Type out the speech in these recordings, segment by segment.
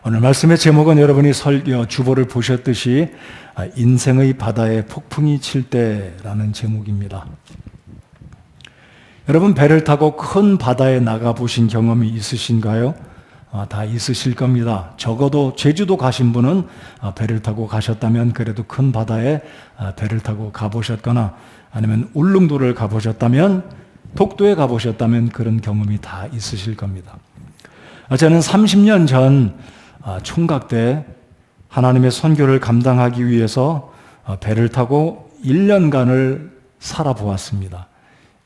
오늘 말씀의 제목은 여러분이 주보를 보셨듯이 인생의 바다에 폭풍이 칠 때라는 제목입니다. 여러분 배를 타고 큰 바다에 나가 보신 경험이 있으신가요? 다 있으실 겁니다. 적어도 제주도 가신 분은 배를 타고 가셨다면 그래도 큰 바다에 배를 타고 가보셨거나 아니면 울릉도를 가보셨다면 독도에 가보셨다면 그런 경험이 다 있으실 겁니다. 저는 30년 전 총각 때 하나님의 선교를 감당하기 위해서 배를 타고 1년간을 살아보았습니다.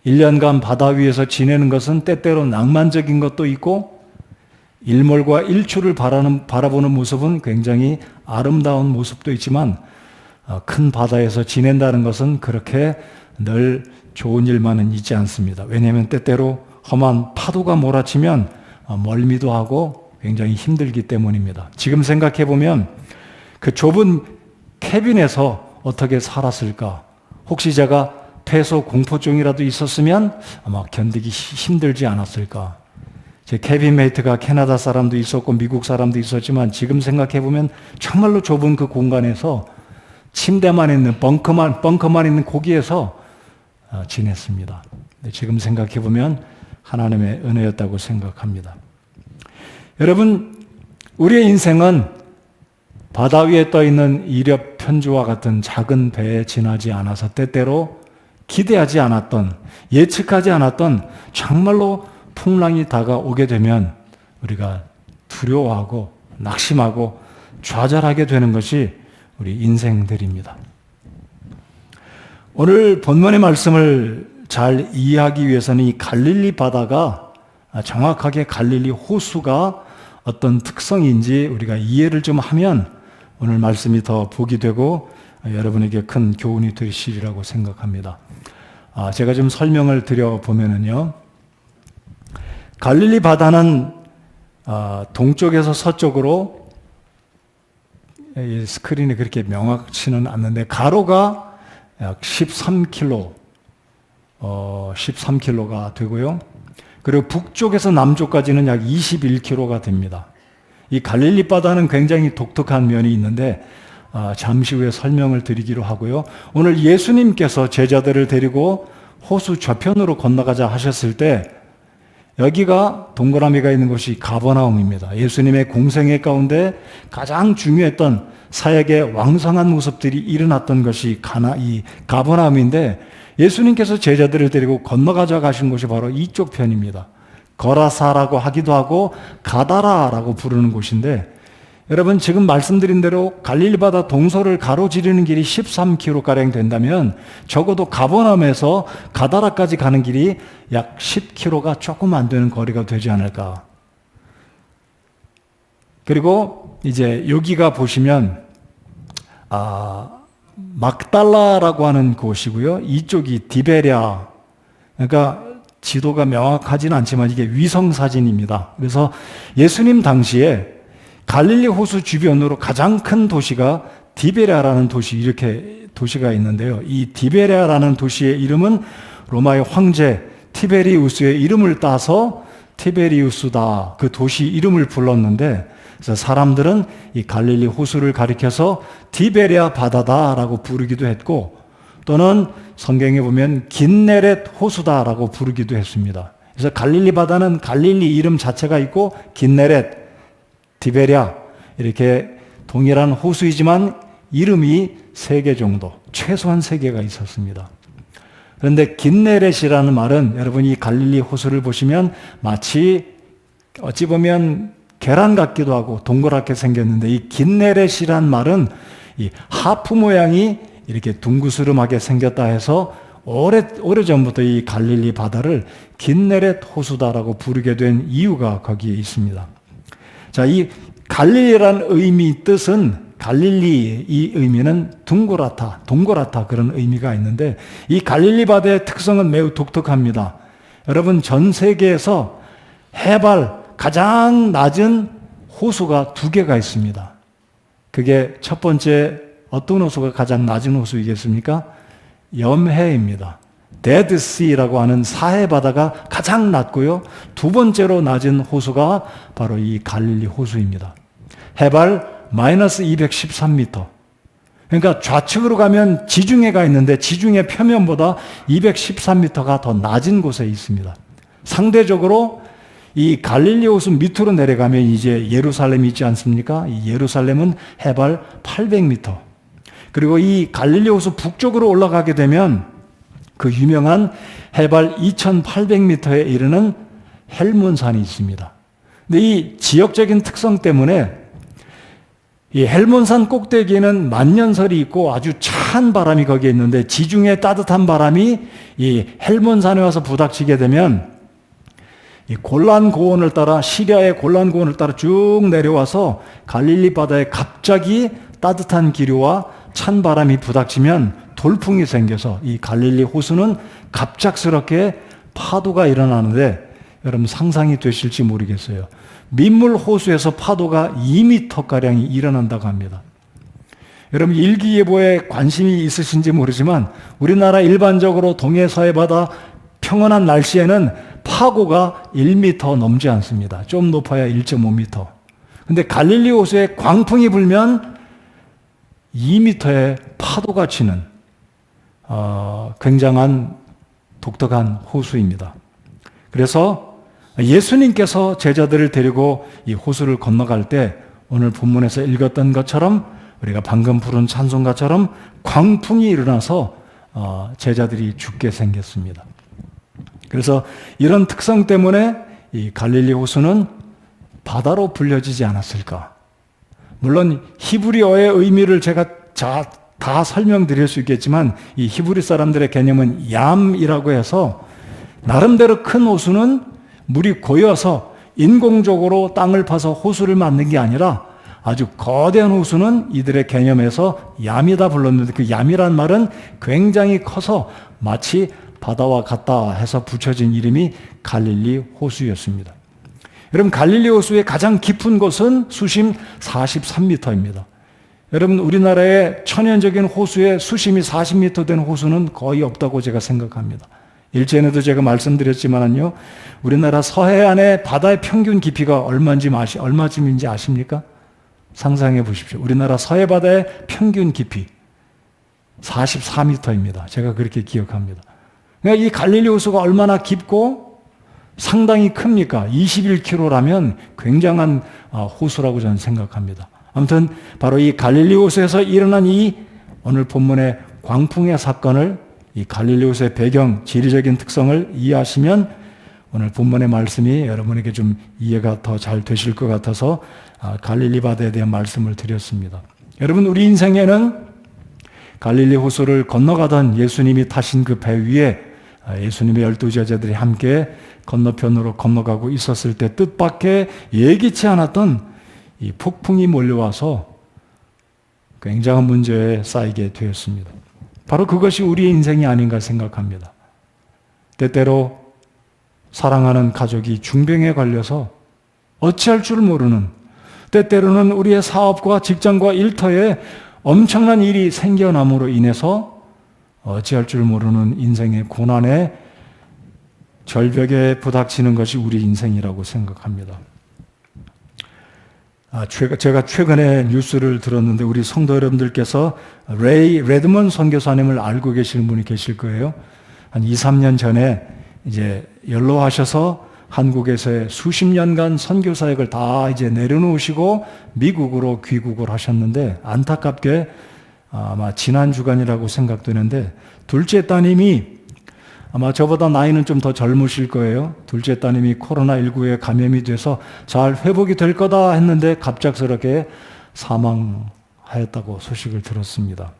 1년간 바다 위에서 지내는 것은 때때로 낭만적인 것도 있고 일몰과 일출을 바라보는 모습은 굉장히 아름다운 모습도 있지만 큰 바다에서 지낸다는 것은 그렇게 늘 좋은 일만은 있지 않습니다. 왜냐하면 때때로 험한 파도가 몰아치면 멀미도 하고 굉장히 힘들기 때문입니다. 지금 생각해보면 그 좁은 캐빈에서 어떻게 살았을까? 혹시 제가 폐소 공포증이라도 있었으면 아마 견디기 힘들지 않았을까? 제 캐빈 메이트가 캐나다 사람도 있었고 미국 사람도 있었지만 지금 생각해보면 정말로 좁은 그 공간에서 침대만 있는 벙커만 있는 거기에서 지냈습니다. 지금 생각해보면 하나님의 은혜였다고 생각합니다. 여러분, 우리의 인생은 바다 위에 떠있는 이력 편주와 같은 작은 배에 지나지 않아서 때때로 기대하지 않았던, 예측하지 않았던 정말로 풍랑이 다가오게 되면 우리가 두려워하고 낙심하고 좌절하게 되는 것이 우리 인생들입니다. 오늘 본문의 말씀을 잘 이해하기 위해서는 이 갈릴리 바다가 정확하게 갈릴리 호수가 어떤 특성인지 우리가 이해를 좀 하면 오늘 말씀이 더 복이 되고 여러분에게 큰 교훈이 되시리라고 생각합니다. 제가 좀 설명을 드려보면요. 갈릴리 바다는 동쪽에서 서쪽으로 스크린이 그렇게 명확치는 않는데 가로가 약 13km가 되고요. 그리고 북쪽에서 남쪽까지는 약 21km가 됩니다. 이 갈릴리 바다는 굉장히 독특한 면이 있는데 잠시 후에 설명을 드리기로 하고요. 오늘 예수님께서 제자들을 데리고 호수 저편으로 건너가자 하셨을 때 여기가 동그라미가 있는 곳이 가버나움입니다. 예수님의 공생애 가운데 가장 중요했던 사역의 왕성한 모습들이 일어났던 것이 이 가버나움인데 예수님께서 제자들을 데리고 건너가자 가신 곳이 바로 이쪽 편입니다. 거라사라고 하기도 하고 가다라라고 부르는 곳인데 여러분 지금 말씀드린 대로 갈릴리 바다 동서를 가로지르는 길이 13km가량 된다면 적어도 가버나움에서 가다라까지 가는 길이 약 10km가 조금 안 되는 거리가 되지 않을까. 그리고 이제 여기가 보시면 막달라라고 하는 곳이고요. 이쪽이 디베랴. 그러니까 지도가 명확하지는 않지만 이게 위성사진입니다. 그래서 예수님 당시에 갈릴리 호수 주변으로 가장 큰 도시가 디베랴라는 도시가 있는데요. 이 디베랴라는 도시의 이름은 로마의 황제 티베리우스의 이름을 따서 티베리우스다. 그 도시 이름을 불렀는데 그래서 사람들은 이 갈릴리 호수를 가리켜서 디베랴 바다다라고 부르기도 했고 또는 성경에 보면 긴네렛 호수다라고 부르기도 했습니다. 그래서 갈릴리 바다는 갈릴리 이름 자체가 있고 긴네렛, 디베랴 이렇게 동일한 호수이지만 이름이 3개 정도, 최소한 3개가 있었습니다. 그런데 긴네렛이라는 말은 여러분이 갈릴리 호수를 보시면 마치 어찌 보면 계란 같기도 하고 동그랗게 생겼는데 이 긴네렛이란 말은 이 하프 모양이 이렇게 둥그스름하게 생겼다 해서 오래전부터 이 갈릴리 바다를 긴네렛 호수다라고 부르게 된 이유가 거기에 있습니다. 자, 이 갈릴리라는 뜻은 갈릴리 이 의미는 동그랗다 그런 의미가 있는데 이 갈릴리 바다의 특성은 매우 독특합니다. 여러분 전 세계에서 해발 가장 낮은 호수가 2개가 있습니다. 그게 첫 번째 어떤 호수가 가장 낮은 호수이겠습니까? 염해입니다. 데드시라고 하는 사해 바다가 가장 낮고요. 두 번째로 낮은 호수가 바로 이 갈릴리 호수입니다. 해발 마이너스 213m. 그러니까 좌측으로 가면 지중해가 있는데 지중해 표면보다 213m가 더 낮은 곳에 있습니다. 상대적으로 이 갈릴리 호수 밑으로 내려가면 이제 예루살렘이 있지 않습니까? 이 예루살렘은 해발 800m. 그리고 이 갈릴리 호수 북쪽으로 올라가게 되면 그 유명한 해발 2800m에 이르는 헬몬산이 있습니다. 근데 이 지역적인 특성 때문에 이 헬몬산 꼭대기에는 만년설이 있고 아주 찬 바람이 거기에 있는데 지중해 따뜻한 바람이 이 헬몬산에 와서 부닥치게 되면 이 골란 고원을 따라 시리아의 골란 고원을 따라 쭉 내려와서 갈릴리 바다에 갑자기 따뜻한 기류와 찬 바람이 부닥치면 돌풍이 생겨서 이 갈릴리 호수는 갑작스럽게 파도가 일어나는데 여러분 상상이 되실지 모르겠어요. 민물 호수에서 파도가 2m가량이 일어난다고 합니다. 여러분 일기예보에 관심이 있으신지 모르지만 우리나라 일반적으로 동해 서해 바다 평온한 날씨에는 파고가 1m 넘지 않습니다. 좀 높아야 1.5m. 근데 갈릴리 호수에 광풍이 불면 2m의 파도가 치는 굉장한 독특한 호수입니다. 그래서 예수님께서 제자들을 데리고 이 호수를 건너갈 때 오늘 본문에서 읽었던 것처럼 우리가 방금 부른 찬송가처럼 광풍이 일어나서 제자들이 죽게 생겼습니다. 그래서 이런 특성 때문에 이 갈릴리 호수는 바다로 불려지지 않았을까? 물론 히브리어의 의미를 제가 다 설명드릴 수 있겠지만 이 히브리 사람들의 개념은 얌이라고 해서 나름대로 큰 호수는 물이 고여서 인공적으로 땅을 파서 호수를 만든 게 아니라 아주 거대한 호수는 이들의 개념에서 얌이다 불렀는데 그 얌이란 말은 굉장히 커서 마치 바다와 같다 해서 붙여진 이름이 갈릴리 호수였습니다. 여러분 갈릴리 호수의 가장 깊은 곳은 수심 43m입니다. 여러분 우리나라의 천연적인 호수에 수심이 40m 된 호수는 거의 없다고 제가 생각합니다. 일전에도 제가 말씀드렸지만요, 우리나라 서해안의 바다의 평균 깊이가 얼마쯤인지 아십니까? 상상해 보십시오. 우리나라 서해 바다의 평균 깊이 44m입니다. 제가 그렇게 기억합니다. 그러니까 이 갈릴리 호수가 얼마나 깊고 상당히 큽니까? 21km라면 굉장한 호수라고 저는 생각합니다. 아무튼 바로 이 갈릴리 호수에서 일어난 이 오늘 본문의 광풍의 사건을 이 갈릴리 호수의 배경, 지리적인 특성을 이해하시면 오늘 본문의 말씀이 여러분에게 좀 이해가 더 잘 되실 것 같아서 갈릴리 바다에 대한 말씀을 드렸습니다. 여러분 우리 인생에는 갈릴리 호수를 건너가던 예수님이 타신 그 배 위에 예수님의 12제자들이 함께 건너편으로 건너가고 있었을 때 뜻밖의 예기치 않았던 이 폭풍이 몰려와서 굉장한 문제에 쌓이게 되었습니다. 바로 그것이 우리의 인생이 아닌가 생각합니다. 때때로 사랑하는 가족이 중병에 걸려서 어찌할 줄 모르는, 때때로는 우리의 사업과 직장과 일터에 엄청난 일이 생겨남으로 인해서 어찌할 줄 모르는 인생의 고난에 절벽에 부닥치는 것이 우리 인생이라고 생각합니다. 제가 최근에 뉴스를 들었는데 우리 성도 여러분들께서 레이 레드먼 선교사님을 알고 계시는 분이 계실 거예요. 한 2, 3년 전에 이제 연로하셔서 한국에서의 수십 년간 선교 사역을 다 이제 내려놓으시고 미국으로 귀국을 하셨는데 안타깝게 아마 지난 주간이라고 생각되는데 둘째 따님이 아마 저보다 나이는 좀 더 젊으실 거예요. 둘째 따님이 코로나19에 감염이 돼서 잘 회복이 될 거다 했는데 갑작스럽게 사망하였다고 소식을 들었습니다.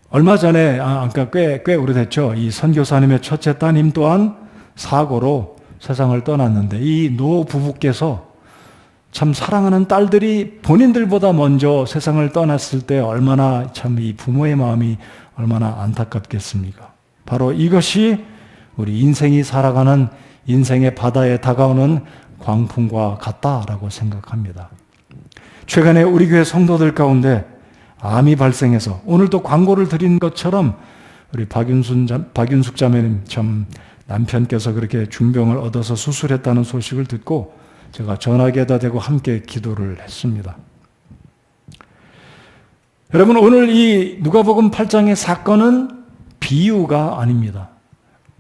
얼마 전에, 그러니까 꽤 오래됐죠. 이 선교사님의 첫째 따님 또한 사고로 세상을 떠났는데 이 노 부부께서 참 사랑하는 딸들이 본인들보다 먼저 세상을 떠났을 때 얼마나 참 이 부모의 마음이 얼마나 안타깝겠습니까? 바로 이것이 우리 인생이 살아가는 인생의 바다에 다가오는 광풍과 같다라고 생각합니다. 최근에 우리 교회 성도들 가운데 암이 발생해서 오늘도 광고를 드린 것처럼 우리 박윤숙 자매님 참 남편께서 그렇게 중병을 얻어서 수술했다는 소식을 듣고 제가 전화기에다 대고 함께 기도를 했습니다. 여러분, 오늘 이 누가복음 8장의 사건은 비유가 아닙니다.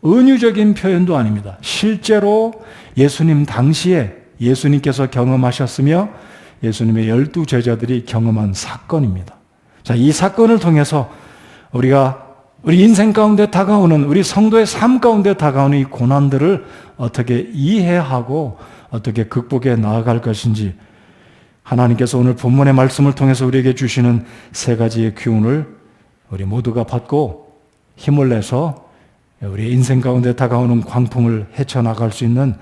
은유적인 표현도 아닙니다. 실제로 예수님 당시에 예수님께서 경험하셨으며 예수님의 12 제자들이 경험한 사건입니다. 자, 이 사건을 통해서 우리 인생 가운데 다가오는, 우리 성도의 삶 가운데 다가오는 이 고난들을 어떻게 이해하고 어떻게 극복해 나아갈 것인지, 하나님께서 오늘 본문의 말씀을 통해서 우리에게 주시는 세 가지의 교훈을 우리 모두가 받고 힘을 내서 우리 인생 가운데 다가오는 광풍을 헤쳐나갈 수 있는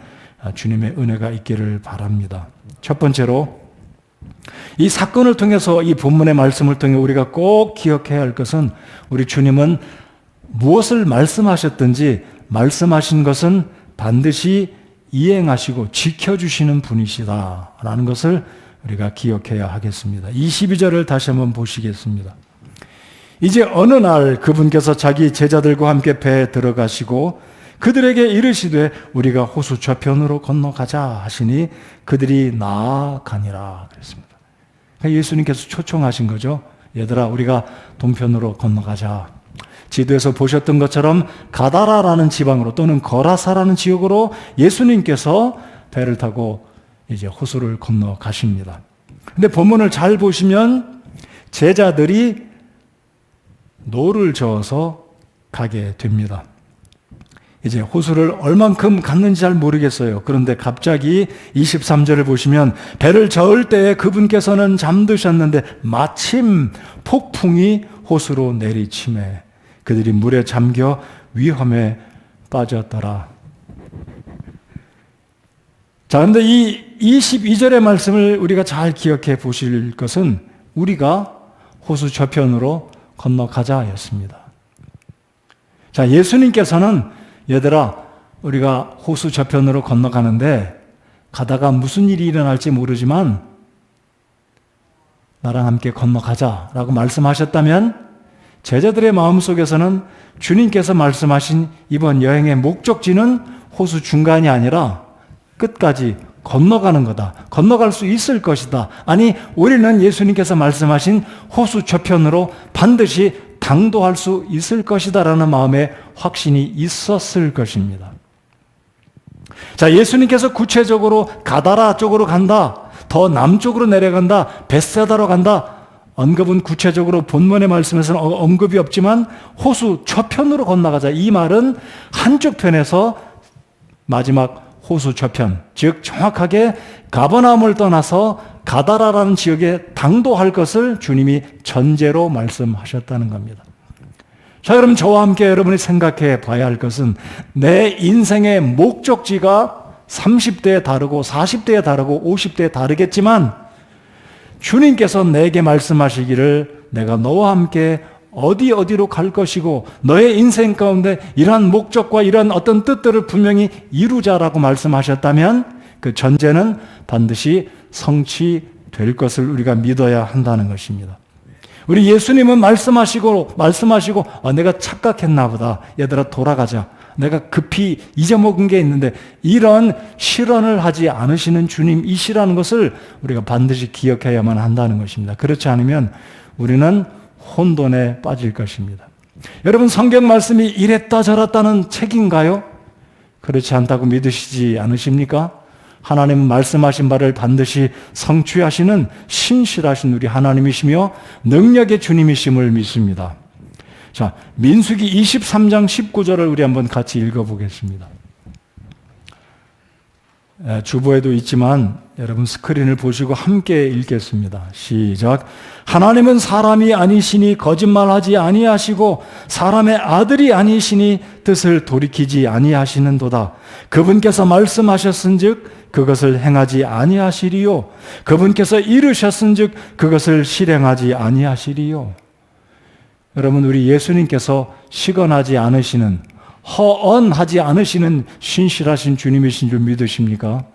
주님의 은혜가 있기를 바랍니다. 첫 번째로, 이 사건을 통해서, 이 본문의 말씀을 통해 우리가 꼭 기억해야 할 것은, 우리 주님은 무엇을 말씀하셨든지 말씀하신 것은 반드시 이행하시고 지켜주시는 분이시다라는 것을 우리가 기억해야 하겠습니다. 22절을 다시 한번 보시겠습니다. 이제 어느 날 그분께서 자기 제자들과 함께 배에 들어가시고 그들에게 이르시되 우리가 호수 저편으로 건너가자 하시니 그들이 나아가니라 그랬습니다. 그러니까 예수님께서 초청하신 거죠. 얘들아, 우리가 동편으로 건너가자. 지도에서 보셨던 것처럼 가다라라는 지방으로, 또는 거라사라는 지역으로 예수님께서 배를 타고 이제 호수를 건너가십니다. 근데 본문을 잘 보시면 제자들이 노를 저어서 가게 됩니다. 이제 호수를 얼만큼 갔는지 잘 모르겠어요. 그런데 갑자기 23절을 보시면 배를 저을 때에 그분께서는 잠드셨는데 마침 폭풍이 호수로 내리치매 그들이 물에 잠겨 위험에 빠졌더라. 자, 그런데 이 22절의 말씀을 우리가 잘 기억해 보실 것은 우리가 호수 저편으로 건너가자였습니다. 자, 예수님께서는 얘들아, 우리가 호수 저편으로 건너가는데 가다가 무슨 일이 일어날지 모르지만 나랑 함께 건너가자라고 말씀하셨다면 제자들의 마음속에서는 주님께서 말씀하신 이번 여행의 목적지는 호수 중간이 아니라 끝까지 건너가는 거다. 건너갈 수 있을 것이다. 아니, 우리는 예수님께서 말씀하신 호수 저편으로 반드시 당도할 수 있을 것이다 라는 마음의 확신이 있었을 것입니다. 자, 예수님께서 구체적으로 가다라 쪽으로 간다, 더 남쪽으로 내려간다, 벳세다로 간다, 언급은 구체적으로 본문의 말씀에서는 언급이 없지만 호수 저편으로 건너가자, 이 말은 한쪽 편에서 마지막 호수 저편, 즉 정확하게 가버나움을 떠나서 가다라라는 지역에 당도할 것을 주님이 전제로 말씀하셨다는 겁니다. 자, 여러분, 저와 함께 여러분이 생각해 봐야 할 것은 내 인생의 목적지가 30대에 다르고 40대에 다르고 50대에 다르겠지만 주님께서 내게 말씀하시기를 내가 너와 함께 어디로 갈 것이고 너의 인생 가운데 이러한 목적과 이러한 어떤 뜻들을 분명히 이루자라고 말씀하셨다면 그 전제는 반드시 성취될 것을 우리가 믿어야 한다는 것입니다. 우리 예수님은 말씀하시고 내가 착각했나 보다. 얘들아, 돌아가자. 내가 급히 잊어먹은 게 있는데, 이런 실언을 하지 않으시는 주님이시라는 것을 우리가 반드시 기억해야만 한다는 것입니다. 그렇지 않으면 우리는 혼돈에 빠질 것입니다. 여러분, 성경 말씀이 이랬다 저랬다는 책인가요? 그렇지 않다고 믿으시지 않으십니까? 하나님은 말씀하신 바를 반드시 성취하시는 신실하신 우리 하나님이시며 능력의 주님이심을 믿습니다. 자, 민수기 23장 19절을 우리 한번 같이 읽어보겠습니다. 주보에도 있지만 여러분 스크린을 보시고 함께 읽겠습니다. 시작. 하나님은 사람이 아니시니 거짓말하지 아니하시고 사람의 아들이 아니시니 뜻을 돌이키지 아니하시는도다. 그분께서 말씀하셨은즉 그것을 행하지 아니하시리요. 그분께서 이르셨은즉 그것을 실행하지 아니하시리요. 여러분, 우리 예수님께서 시건하지 않으시는, 허언하지 않으시는 신실하신 주님이신 줄 믿으십니까?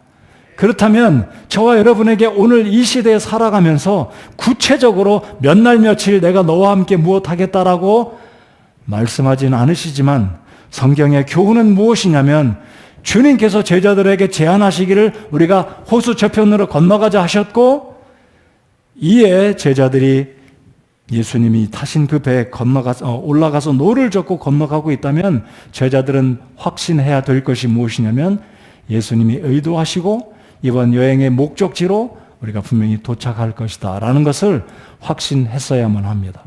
그렇다면 저와 여러분에게 오늘 이 시대에 살아가면서 구체적으로 몇 날 며칠 내가 너와 함께 무엇하겠다라고 말씀하지는 않으시지만 성경의 교훈은 무엇이냐면 주님께서 제자들에게 제안하시기를 우리가 호수 저편으로 건너가자 하셨고, 이에 제자들이 예수님이 타신 그 배에 올라가서 노를 젓고 건너가고 있다면 제자들은 확신해야 될 것이 무엇이냐면 예수님이 의도하시고 이번 여행의 목적지로 우리가 분명히 도착할 것이다 라는 것을 확신했어야만 합니다.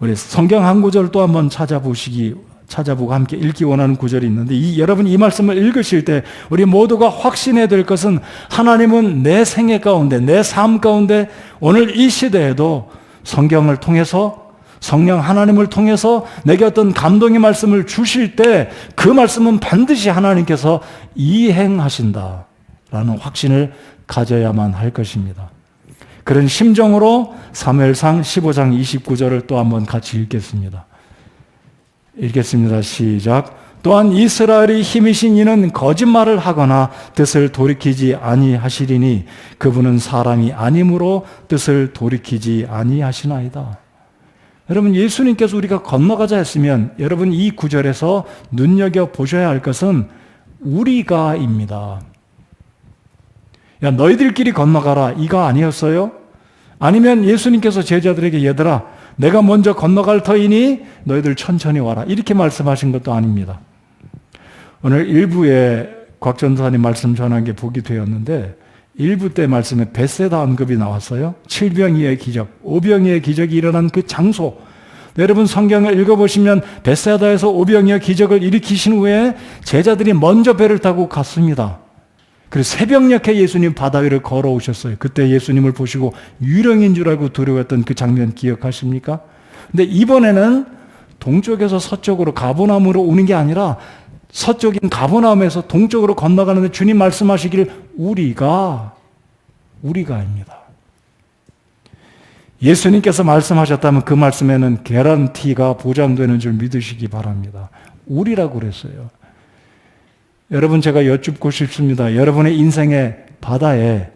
우리 성경 한 구절 또 한번 찾아보고 함께 읽기 원하는 구절이 있는데, 여러분 이 말씀을 읽으실 때 우리 모두가 확신해야 될 것은 하나님은 내 생애 가운데, 내 삶 가운데 오늘 이 시대에도 성경을 통해서, 성령 하나님을 통해서 내게 어떤 감동의 말씀을 주실 때 그 말씀은 반드시 하나님께서 이행하신다라는 확신을 가져야만 할 것입니다. 그런 심정으로 사무엘상 15장 29절을 또 한번 같이 읽겠습니다. 시작. 또한 이스라엘의 힘이신 이는 거짓말을 하거나 뜻을 돌이키지 아니하시리니 그분은 사람이 아니므로 뜻을 돌이키지 아니하시나이다. 여러분, 예수님께서 우리가 건너가자 했으면 여러분 이 구절에서 눈여겨보셔야 할 것은 우리가입니다. 야, 너희들끼리 건너가라, 이가 아니었어요? 아니면 예수님께서 제자들에게 얘들아 내가 먼저 건너갈 터이니 너희들 천천히 와라, 이렇게 말씀하신 것도 아닙니다. 오늘 1부에 곽 전사님 말씀 전한 게 복이 되었는데 1부 때 말씀에 벳세다 언급이 나왔어요. 7병이의 기적, 5병이의 기적이 일어난 그 장소. 여러분 성경을 읽어보시면 벳세다에서 5병이의 기적을 일으키신 후에 제자들이 먼저 배를 타고 갔습니다. 그래서 새벽녘에 예수님 바다 위를 걸어오셨어요. 그때 예수님을 보시고 유령인 줄 알고 두려웠던 그 장면 기억하십니까? 근데 이번에는 동쪽에서 서쪽으로 가버나움으로 오는 게 아니라 서쪽인 가버나움에서 동쪽으로 건너가는데 주님 말씀하시기를 우리가입니다. 예수님께서 말씀하셨다면 그 말씀에는 개런티가 보장되는 줄 믿으시기 바랍니다. 우리라고 그랬어요. 여러분, 제가 여쭙고 싶습니다. 여러분의 인생의 바다에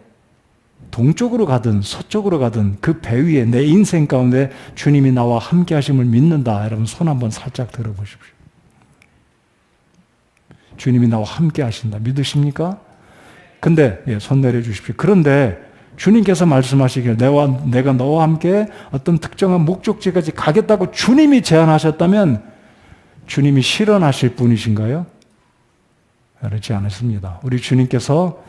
동쪽으로 가든 서쪽으로 가든 그 배 위에 내 인생 가운데 주님이 나와 함께 하심을 믿는다. 여러분 손 한번 살짝 들어보십시오. 주님이 나와 함께 하신다. 믿으십니까? 근데 손 내려주십시오. 그런데 주님께서 말씀하시길 내가 너와 함께 어떤 특정한 목적지까지 가겠다고 주님이 제안하셨다면 주님이 실현하실 분이신가요? 그렇지 않습니다. 우리 주님께서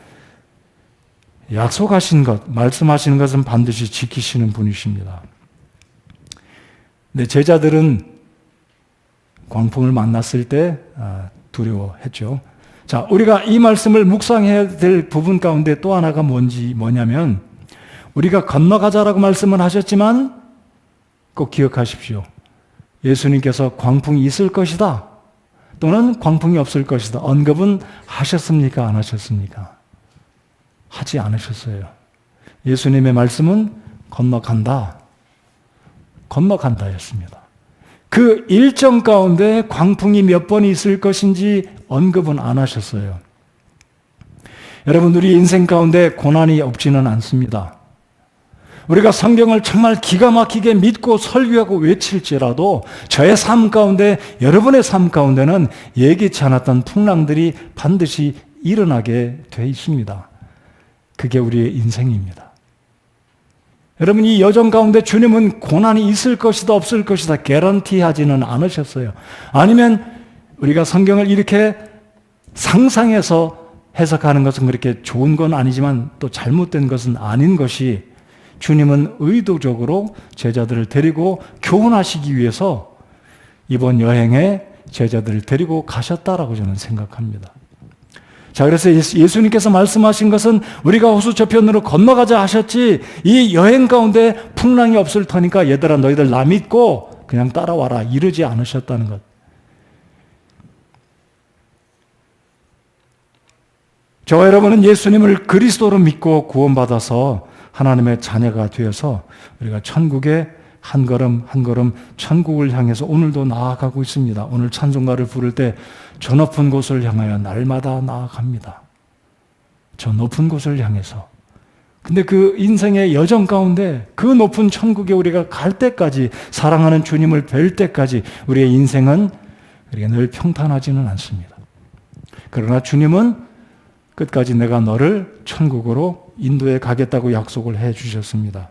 약속하신 것, 말씀하시는 것은 반드시 지키시는 분이십니다. 네, 제자들은 광풍을 만났을 때 두려워했죠. 자, 우리가 이 말씀을 묵상해야 될 부분 가운데 또 하나가 뭐냐면 우리가 건너가자라고 말씀은 하셨지만 꼭 기억하십시오. 예수님께서 광풍이 있을 것이다 또는 광풍이 없을 것이다 언급은 하셨습니까? 안 하셨습니까? 하지 않으셨어요. 예수님의 말씀은 건너간다였습니다. 그 일정 가운데 광풍이 몇 번 있을 것인지 언급은 안 하셨어요. 여러분, 우리 인생 가운데 고난이 없지는 않습니다. 우리가 성경을 정말 기가 막히게 믿고 설교하고 외칠지라도 저의 삶 가운데, 여러분의 삶 가운데는 예기치 않았던 풍랑들이 반드시 일어나게 돼 있습니다. 그게 우리의 인생입니다. 여러분, 이 여정 가운데 주님은 고난이 있을 것이다 없을 것이다 개런티하지는 않으셨어요. 아니면 우리가 성경을 이렇게 상상해서 해석하는 것은 그렇게 좋은 건 아니지만 또 잘못된 것은 아닌 것이, 주님은 의도적으로 제자들을 데리고 교훈하시기 위해서 이번 여행에 제자들을 데리고 가셨다라고 저는 생각합니다. 자, 그래서 예수님께서 말씀하신 것은 우리가 호수 저편으로 건너가자 하셨지, 이 여행 가운데 풍랑이 없을 터니까 얘들아 너희들 나 믿고 그냥 따라와라 이러지 않으셨다는 것. 저와 여러분은 예수님을 그리스도로 믿고 구원받아서 하나님의 자녀가 되어서 우리가 천국에 한 걸음 한 걸음 천국을 향해서 오늘도 나아가고 있습니다. 오늘 찬송가를 부를 때 저 높은 곳을 향하여 날마다 나아갑니다. 저 높은 곳을 향해서. 근데 그 인생의 여정 가운데 그 높은 천국에 우리가 갈 때까지, 사랑하는 주님을 뵐 때까지 우리의 인생은 우리가 늘 평탄하지는 않습니다. 그러나 주님은 끝까지 내가 너를 천국으로 인도해 가겠다고 약속을 해 주셨습니다.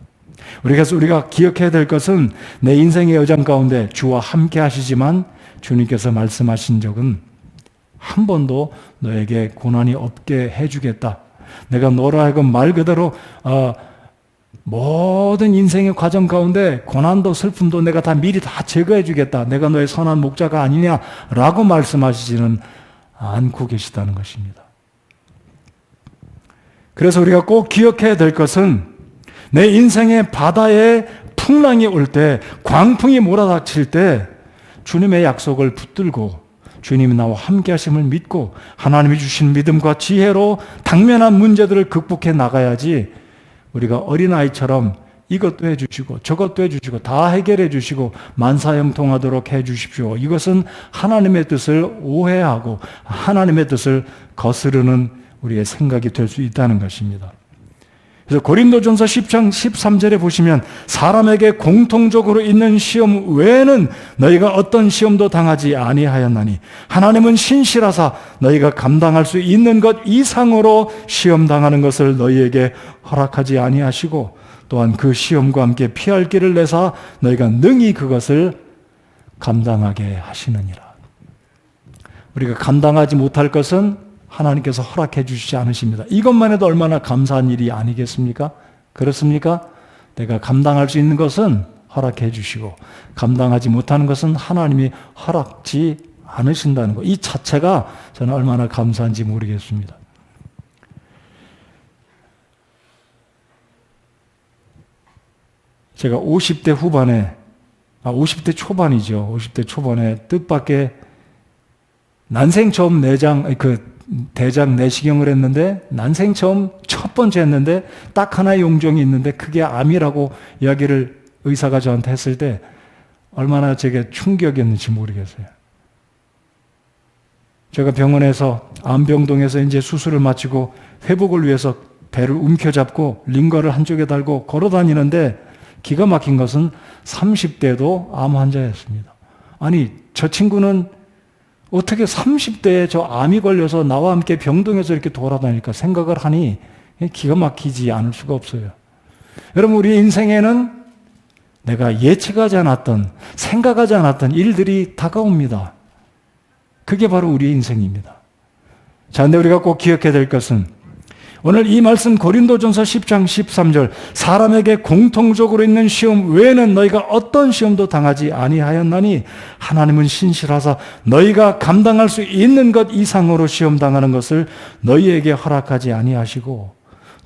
그래서 우리가 기억해야 될 것은 내 인생의 여정 가운데 주와 함께 하시지만 주님께서 말씀하신 적은 한 번도 너에게 고난이 없게 해주겠다. 내가 너로 하여금 말 그대로 모든 인생의 과정 가운데 고난도 슬픔도 내가 다 미리 다 제거해 주겠다. 내가 너의 선한 목자가 아니냐라고 말씀하시지는 않고 계시다는 것입니다. 그래서 우리가 꼭 기억해야 될 것은 내 인생의 바다에 풍랑이 올 때, 광풍이 몰아닥칠 때 주님의 약속을 붙들고 주님이 나와 함께 하심을 믿고 하나님이 주신 믿음과 지혜로 당면한 문제들을 극복해 나가야지 우리가 어린아이처럼 이것도 해주시고 저것도 해주시고 다 해결해 주시고 만사형통하도록 해주십시오. 이것은 하나님의 뜻을 오해하고 하나님의 뜻을 거스르는 우리의 생각이 될 수 있다는 것입니다. 그래서 고린도전서 10장 13절에 보시면 사람에게 공통적으로 있는 시험 외에는 너희가 어떤 시험도 당하지 아니하였나니 하나님은 신실하사 너희가 감당할 수 있는 것 이상으로 시험 당하는 것을 너희에게 허락하지 아니하시고 또한 그 시험과 함께 피할 길을 내사 너희가 능히 그것을 감당하게 하시느니라. 우리가 감당하지 못할 것은 하나님께서 허락해 주시지 않으십니다. 이것만 해도 얼마나 감사한 일이 아니겠습니까? 그렇습니까? 내가 감당할 수 있는 것은 허락해 주시고 감당하지 못하는 것은 하나님이 허락지 않으신다는 것. 이 자체가 저는 얼마나 감사한지 모르겠습니다. 제가 50대 후반에 50대 초반이죠. 50대 초반에 뜻밖의 난생 처음 대장 내시경을 했는데 난생 처음 첫 번째 했는데 딱 하나의 용종이 있는데 그게 암이라고 이야기를 의사가 저한테 했을 때 얼마나 제게 충격이었는지 모르겠어요. 제가 병원에서 암병동에서 이제 수술을 마치고 회복을 위해서 배를 움켜잡고 링거를 한쪽에 달고 걸어 다니는데 기가 막힌 것은 30대도 암 환자였습니다. 아니 저 친구는 어떻게 30대에 저 암이 걸려서 나와 함께 병동에서 이렇게 돌아다닐까 생각을 하니 기가 막히지 않을 수가 없어요. 여러분 우리 인생에는 내가 예측하지 않았던 생각하지 않았던 일들이 다가옵니다. 그게 바로 우리의 인생입니다. 자, 근데 우리가 꼭 기억해야 될 것은 오늘 이 말씀 고린도전서 10장 13절 사람에게 공통적으로 있는 시험 외에는 너희가 어떤 시험도 당하지 아니하였나니 하나님은 신실하사 너희가 감당할 수 있는 것 이상으로 시험 당하는 것을 너희에게 허락하지 아니하시고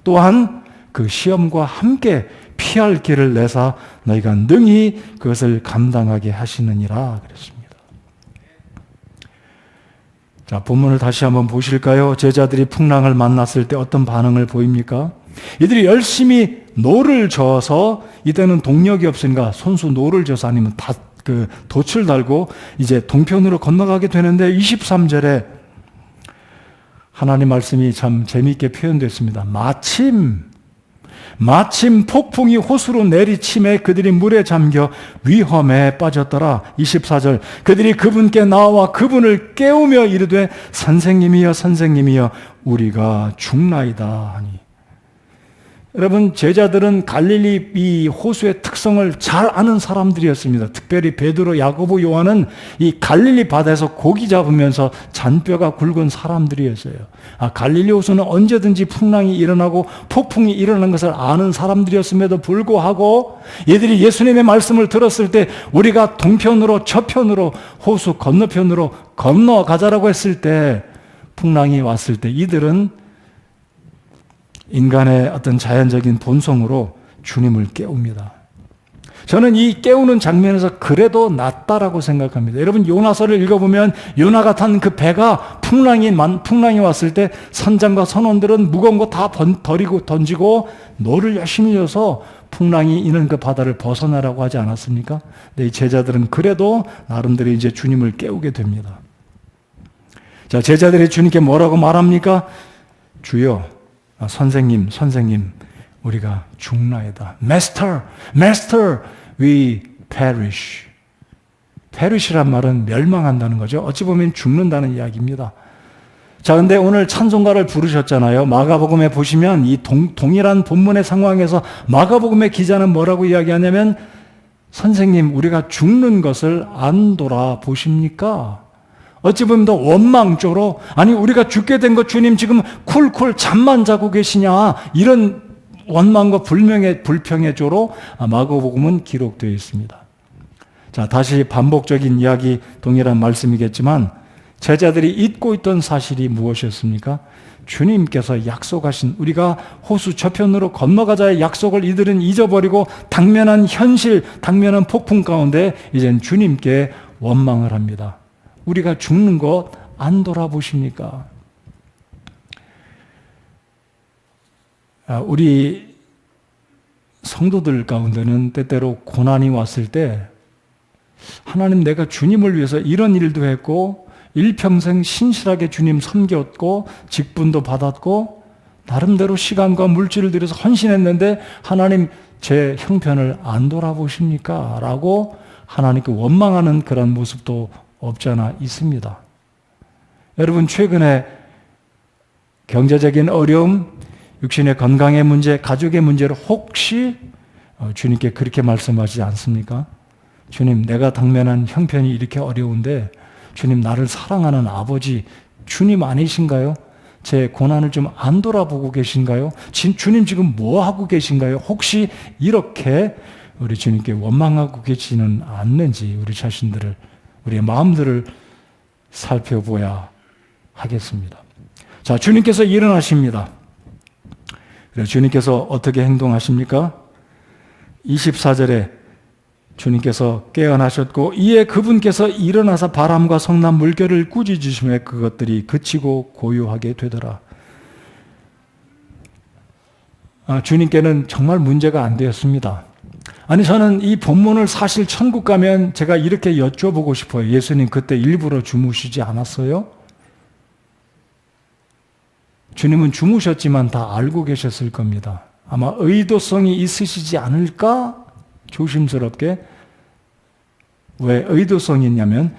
또한 그 시험과 함께 피할 길을 내사 너희가 능히 그것을 감당하게 하시느니라 그랬습니다. 자, 본문을 다시 한번 보실까요? 제자들이 풍랑을 만났을 때 어떤 반응을 보입니까? 이들이 열심히 노를 저어서 이때는 동력이 없으니까 손수 노를 저어서 아니면 돛을 달고 이제 동편으로 건너가게 되는데 23절에 하나님 말씀이 참 재미있게 표현됐습니다. 마침 폭풍이 호수로 내리침에 그들이 물에 잠겨 위험에 빠졌더라. 24절 그들이 그분께 나와 그분을 깨우며 이르되 선생님이여 선생님이여 우리가 죽나이다 하니. 여러분 제자들은 갈릴리 이 호수의 특성을 잘 아는 사람들이었습니다. 특별히 베드로, 야고보, 요한은 이 갈릴리 바다에서 고기 잡으면서 잔뼈가 굵은 사람들이었어요. 갈릴리 호수는 언제든지 풍랑이 일어나고 폭풍이 일어나는 것을 아는 사람들이었음에도 불구하고 얘들이 예수님의 말씀을 들었을 때 우리가 동편으로 저편으로 호수 건너편으로 건너가자라고 했을 때 풍랑이 왔을 때 이들은 인간의 어떤 자연적인 본성으로 주님을 깨웁니다. 저는 이 깨우는 장면에서 그래도 낫다라고 생각합니다. 여러분 요나서를 읽어보면 요나가 탄 그 배가 풍랑이 왔을 때 선장과 선원들은 무거운 거 다 버리고 던지고 노를 열심히 져서 풍랑이 이는 그 바다를 벗어나라고 하지 않았습니까? 근데 이 제자들은 그래도 나름대로 이제 주님을 깨우게 됩니다. 자, 제자들이 주님께 뭐라고 말합니까? 주여 선생님, 우리가 죽나이다. Master, we perish란 말은 멸망한다는 거죠. 어찌 보면 죽는다는 이야기입니다. 자, 근데 오늘 찬송가를 부르셨잖아요. 마가복음에 보시면 이 동일한 본문의 상황에서 마가복음의 기자는 뭐라고 이야기하냐면, 선생님, 우리가 죽는 것을 안 돌아보십니까? 어찌 보면 더 원망조로, 아니, 우리가 죽게 된 것 주님 지금 쿨쿨 잠만 자고 계시냐, 이런 원망과 불평의 조로 마가복음은 기록되어 있습니다. 자, 다시 반복적인 이야기, 동일한 말씀이겠지만, 제자들이 잊고 있던 사실이 무엇이었습니까? 주님께서 약속하신, 우리가 호수 저편으로 건너가자의 약속을 이들은 잊어버리고 당면한 현실, 당면한 폭풍 가운데 이젠 주님께 원망을 합니다. 우리가 죽는 것 안 돌아보십니까? 우리 성도들 가운데는 때때로 고난이 왔을 때, 하나님, 내가 주님을 위해서 이런 일도 했고 일평생 신실하게 주님 섬겼고 직분도 받았고 나름대로 시간과 물질을 들여서 헌신했는데 하나님, 제 형편을 안 돌아보십니까? 라고 하나님께 원망하는 그런 모습도 없지 않아 있습니다. 여러분, 최근에 경제적인 어려움, 육신의 건강의 문제, 가족의 문제를 혹시 주님께 그렇게 말씀하시지 않습니까? 주님, 내가 당면한 형편이 이렇게 어려운데 주님, 나를 사랑하는 아버지 주님 아니신가요? 제 고난을 좀 안 돌아보고 계신가요? 주님 지금 뭐 하고 계신가요? 혹시 이렇게 우리 주님께 원망하고 계시는 않는지 우리 자신들을, 우리의 마음들을 살펴보아야 하겠습니다. 자, 주님께서 일어나십니다. 그래서 주님께서 어떻게 행동하십니까? 24절에 주님께서 깨어나셨고 이에 그분께서 일어나서 바람과 성난 물결을 꾸짖으시며 그것들이 그치고 고요하게 되더라. 주님께는 정말 문제가 안 되었습니다. 아니, 저는 이 본문을 사실 천국 가면 제가 이렇게 여쭤보고 싶어요. 예수님 그때 일부러 주무시지 않았어요? 주님은 주무셨지만 다 알고 계셨을 겁니다. 아마 의도성이 있으시지 않을까? 조심스럽게. 왜 의도성이 있냐면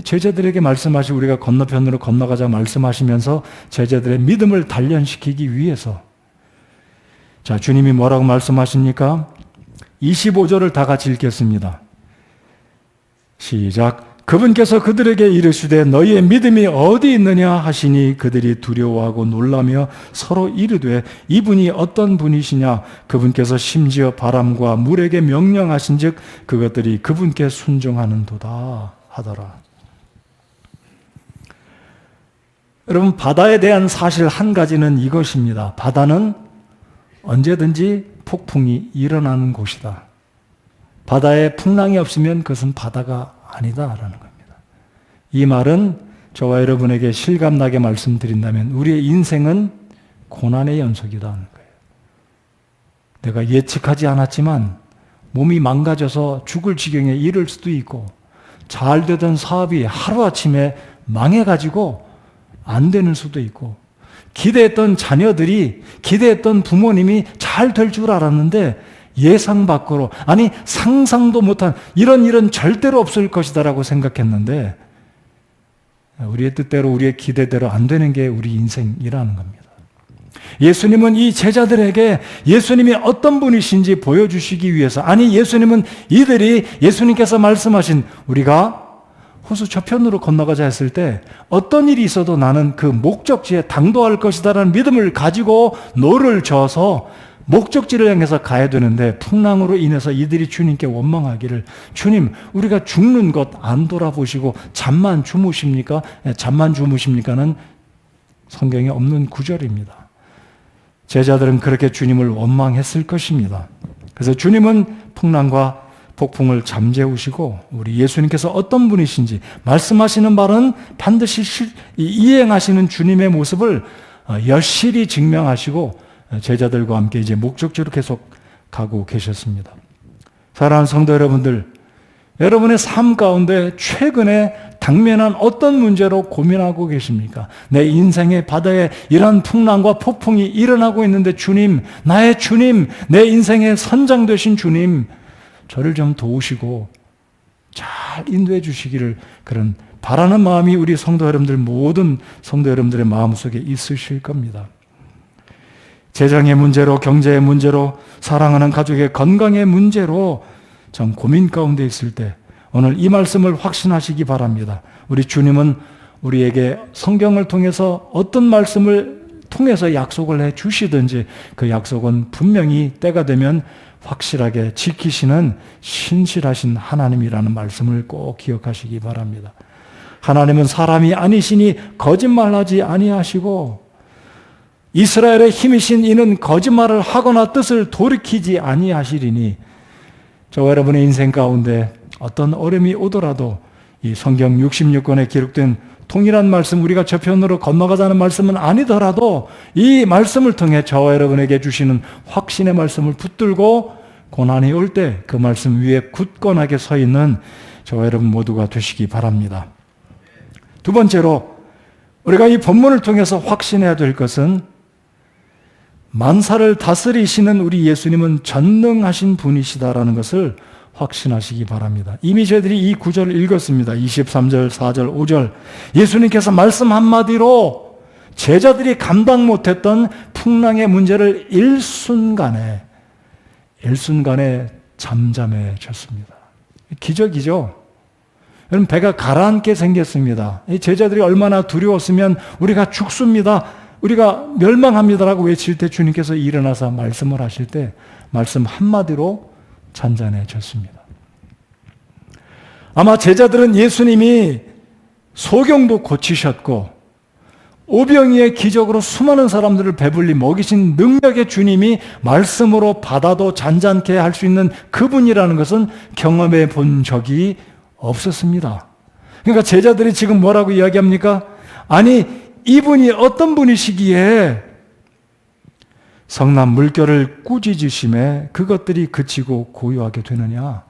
제자들에게 말씀하시고 우리가 건너편으로 건너가자 말씀하시면서 제자들의 믿음을 단련시키기 위해서. 자, 주님이 뭐라고 말씀하십니까? 25절을 다 같이 읽겠습니다. 시작. 그분께서 그들에게 이르시되 너희의 믿음이 어디 있느냐 하시니 그들이 두려워하고 놀라며 서로 이르되 이분이 어떤 분이시냐. 그분께서 심지어 바람과 물에게 명령하신즉 그것들이 그분께 순종하는도다 하더라. 여러분, 바다에 대한 사실 한 가지는 이것입니다. 바다는 언제든지 폭풍이 일어나는 곳이다. 바다에 풍랑이 없으면 그것은 바다가 아니다라는 겁니다. 이 말은 저와 여러분에게 실감나게 말씀드린다면 우리의 인생은 고난의 연속이라는 거예요. 내가 예측하지 않았지만 몸이 망가져서 죽을 지경에 이를 수도 있고, 잘 되던 사업이 하루아침에 망해가지고 안 되는 수도 있고, 기대했던 자녀들이, 기대했던 부모님이 잘 될 줄 알았는데 예상 밖으로, 아니 상상도 못한 이런 일은 절대로 없을 것이다라고 생각했는데 우리의 뜻대로, 우리의 기대대로 안 되는 게 우리 인생이라는 겁니다. 예수님은 이 제자들에게 예수님이 어떤 분이신지 보여주시기 위해서, 아니 예수님은 이들이 예수님께서 말씀하신 우리가 호수 저편으로 건너가자 했을 때 어떤 일이 있어도 나는 그 목적지에 당도할 것이다라는 믿음을 가지고 노를 저어서 목적지를 향해서 가야 되는데 풍랑으로 인해서 이들이 주님께 원망하기를, 주님 우리가 죽는 것 안 돌아보시고 잠만 주무십니까? 잠만 주무십니까는 성경에 없는 구절입니다. 제자들은 그렇게 주님을 원망했을 것입니다. 그래서 주님은 풍랑과 폭풍을 잠재우시고 우리 예수님께서 어떤 분이신지 말씀하시는 바는 반드시 이행하시는 주님의 모습을 여실히 증명하시고 제자들과 함께 이제 목적지로 계속 가고 계셨습니다. 사랑하는 성도 여러분들, 여러분의 삶 가운데 최근에 당면한 어떤 문제로 고민하고 계십니까? 내 인생의 바다에 이러한 풍랑과 폭풍이 일어나고 있는데 주님, 나의 주님, 내 인생의 선장 되신 주님, 저를 좀 도우시고 잘 인도해 주시기를 그런 바라는 마음이 우리 성도 여러분들, 모든 성도 여러분들의 마음속에 있으실 겁니다. 재정의 문제로, 경제의 문제로, 사랑하는 가족의 건강의 문제로 참 고민 가운데 있을 때 오늘 이 말씀을 확신하시기 바랍니다. 우리 주님은 우리에게 성경을 통해서 어떤 말씀을 통해서 약속을 해 주시든지 그 약속은 분명히 때가 되면 확실하게 지키시는 신실하신 하나님이라는 말씀을 꼭 기억하시기 바랍니다. 하나님은 사람이 아니시니 거짓말하지 아니하시고 이스라엘의 힘이신 이는 거짓말을 하거나 뜻을 돌이키지 아니하시리니, 저와 여러분의 인생 가운데 어떤 어려움이 오더라도 이 성경 66권에 기록된 동일한 말씀, 우리가 저편으로 건너가자는 말씀은 아니더라도 이 말씀을 통해 저와 여러분에게 주시는 확신의 말씀을 붙들고 고난이 올 때 그 말씀 위에 굳건하게 서 있는 저와 여러분 모두가 되시기 바랍니다. 두 번째로 우리가 이 본문을 통해서 확신해야 될 것은 만사를 다스리시는 우리 예수님은 전능하신 분이시다라는 것을 확신하시기 바랍니다. 이미 저희들이 이 구절을 읽었습니다. 23절, 4절, 5절. 예수님께서 말씀 한마디로 제자들이 감당 못했던 풍랑의 문제를 일순간에 잠잠해졌습니다. 기적이죠. 여러분, 배가 가라앉게 생겼습니다. 이 제자들이 얼마나 두려웠으면 우리가 죽습니다, 우리가 멸망합니다라고 외칠 때 주님께서 일어나서 말씀을 하실 때 말씀 한마디로 잔잔해졌습니다. 아마 제자들은 예수님이 소경도 고치셨고 오병이의 기적으로 수많은 사람들을 배불리 먹이신 능력의 주님이 말씀으로 바다도 잔잔케 할 수 있는 그분이라는 것은 경험해 본 적이 없었습니다. 그러니까 제자들이 지금 뭐라고 이야기합니까? 아니, 이분이 어떤 분이시기에 성난 물결을 꾸짖으심에 그것들이 그치고 고요하게 되느냐.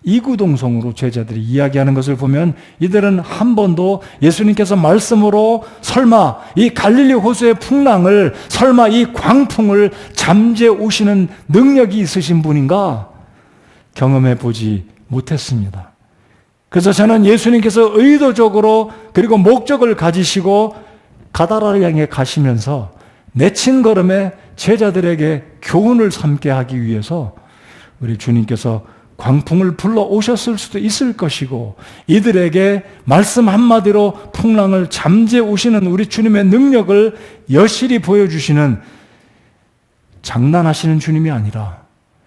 이구동성으로 제자들이 이야기하는 것을 보면 이들은 한 번도 예수님께서 말씀으로 설마 이 갈릴리 호수의 풍랑을, 설마 이 광풍을 잠재 오시는 능력이 있으신 분인가 경험해 보지 못했습니다. 그래서 저는 예수님께서 의도적으로 그리고 목적을 가지시고 가다라를 향해 가시면서 내친 걸음에 제자들에게 교훈을 삼게 하기 위해서 우리 주님께서 광풍을 불러오셨을 수도 있을 것이고, 이들에게 말씀 한마디로 풍랑을 잠재 오시는 우리 주님의 능력을 여실히 보여주시는, 장난하시는 주님이 아니라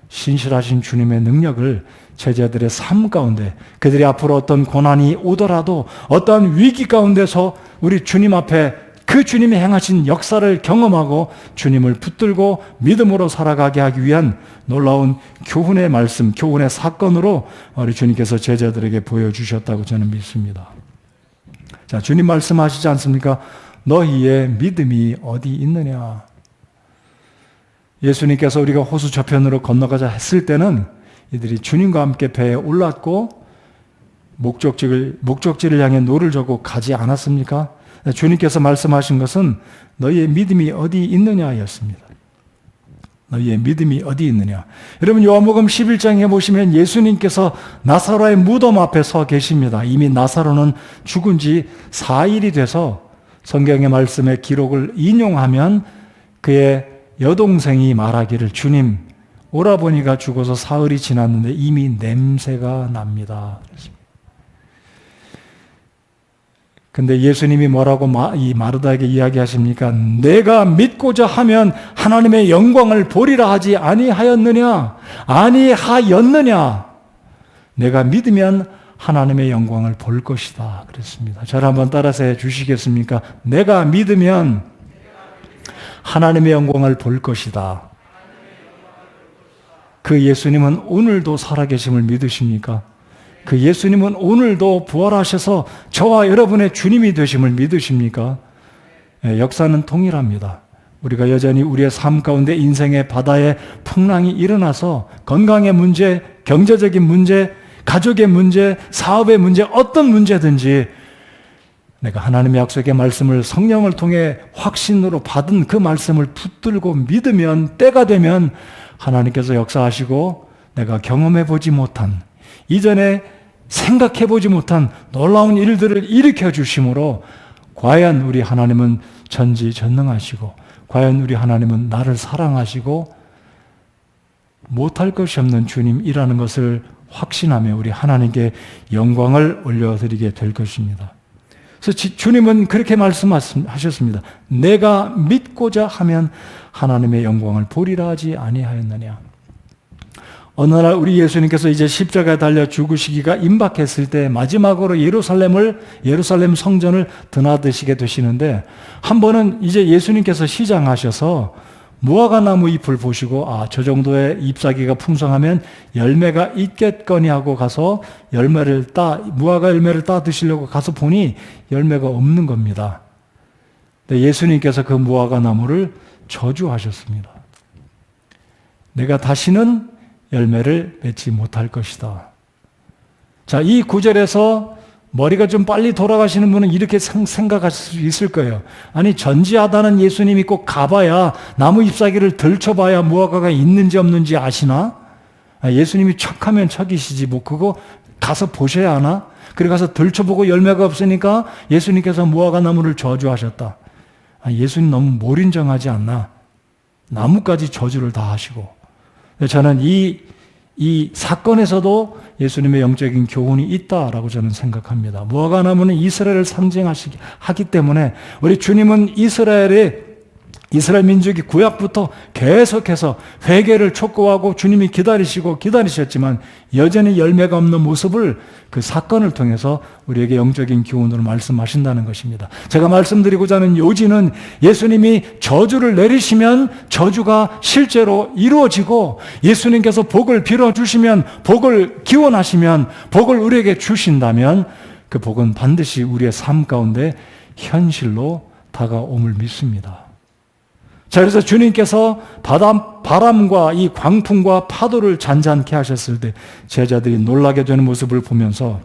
신실하신 주님의 능력을 제자들의 삶 가운데, 그들이 앞으로 어떤 고난이 오더라도 어떠한 위기 가운데서 우리 주님 앞에 그 주님이 행하신 역사를 경험하고 주님을 붙들고 믿음으로 살아가게 하기 위한 놀라운 교훈의 말씀, 교훈의 사건으로 우리 주님께서 제자들에게 보여주셨다고 저는 믿습니다. 자, 주님 말씀하시지 않습니까? 너희의 믿음이 어디 있느냐? 예수님께서 우리가 호수 저편으로 건너가자 했을 때는 이들이 주님과 함께 배에 올랐고 목적지를 향해 노를 젓고 가지 않았습니까? 주님께서 말씀하신 것은 너희의 믿음이 어디 있느냐였습니다. 너희의 믿음이 어디 있느냐. 여러분, 요한복음 11장에 보시면 예수님께서 나사로의 무덤 앞에 서 계십니다. 이미 나사로는 죽은 지 4일이 돼서 성경의 말씀의 기록을 인용하면 그의 여동생이 말하기를, 주님, 오라버니가 죽어서 사흘이 지났는데 이미 냄새가 납니다. 근데 예수님이 뭐라고 이 마르다에게 이야기하십니까? 내가 믿고자 하면 하나님의 영광을 보리라 하지 아니하였느냐? 내가 믿으면 하나님의 영광을 볼 것이다 그랬습니다. 저를 한번 따라서 해 주시겠습니까? 내가 믿으면 하나님의 영광을 볼 것이다. 그 예수님은 오늘도 살아계심을 믿으십니까? 그 예수님은 오늘도 부활하셔서 저와 여러분의 주님이 되심을 믿으십니까? 역사는 동일합니다. 우리가 여전히 우리의 삶 가운데 인생의 바다에 풍랑이 일어나서 건강의 문제, 경제적인 문제, 가족의 문제, 사업의 문제, 어떤 문제든지 내가 하나님의 약속의 말씀을 성령을 통해 확신으로 받은 그 말씀을 붙들고 믿으면 때가 되면 하나님께서 역사하시고 내가 경험해 보지 못한, 이전에 생각해보지 못한 놀라운 일들을 일으켜 주심으로 과연 우리 하나님은 전지전능하시고 과연 우리 하나님은 나를 사랑하시고 못할 것이 없는 주님이라는 것을 확신하며 우리 하나님께 영광을 올려드리게 될 것입니다. 그래서 주님은 그렇게 말씀하셨습니다. 내가 믿고자 하면 하나님의 영광을 보리라 하지 아니하였느냐. 어느 날 우리 예수님께서 이제 십자가에 달려 죽으시기가 임박했을 때 마지막으로 예루살렘 성전을 드나드시게 되시는데 한 번은 이제 예수님께서 시장하셔서 무화과 나무 잎을 보시고 저 정도의 잎사귀가 풍성하면 열매가 있겠거니 하고 가서 무화과 열매를 따 드시려고 가서 보니 열매가 없는 겁니다. 근데 예수님께서 그 무화과 나무를 저주하셨습니다. 내가 다시는 열매를 맺지 못할 것이다. 자, 이 구절에서 머리가 좀 빨리 돌아가시는 분은 이렇게 생각하실 수 있을 거예요. 아니, 전지하다는 예수님이 꼭 가봐야, 나무 잎사귀를 들춰봐야 무화과가 있는지 없는지 아시나? 예수님이 척하면 척이시지 뭐 그거 가서 보셔야 하나? 그래 가서 들춰보고 열매가 없으니까 예수님께서 무화과 나무를 저주하셨다. 예수님 너무 몰인정하지 않나? 나무까지 저주를 다 하시고. 저는 이 사건에서도 예수님의 영적인 교훈이 있다라고 저는 생각합니다. 무화과 나무는 이스라엘을 상징하기 때문에 우리 주님은 이스라엘 민족이 구약부터 계속해서 회개를 촉구하고 주님이 기다리셨지만 여전히 열매가 없는 모습을 그 사건을 통해서 우리에게 영적인 교훈으로 말씀하신다는 것입니다. 제가 말씀드리고자 하는 요지는 예수님이 저주를 내리시면 저주가 실제로 이루어지고 예수님께서 복을 빌어주시면 복을 기원하시면 복을 우리에게 주신다면 그 복은 반드시 우리의 삶 가운데 현실로 다가옴을 믿습니다. 자, 그래서 주님께서 바람과 이 광풍과 파도를 잔잔케 하셨을 때 제자들이 놀라게 되는 모습을 보면서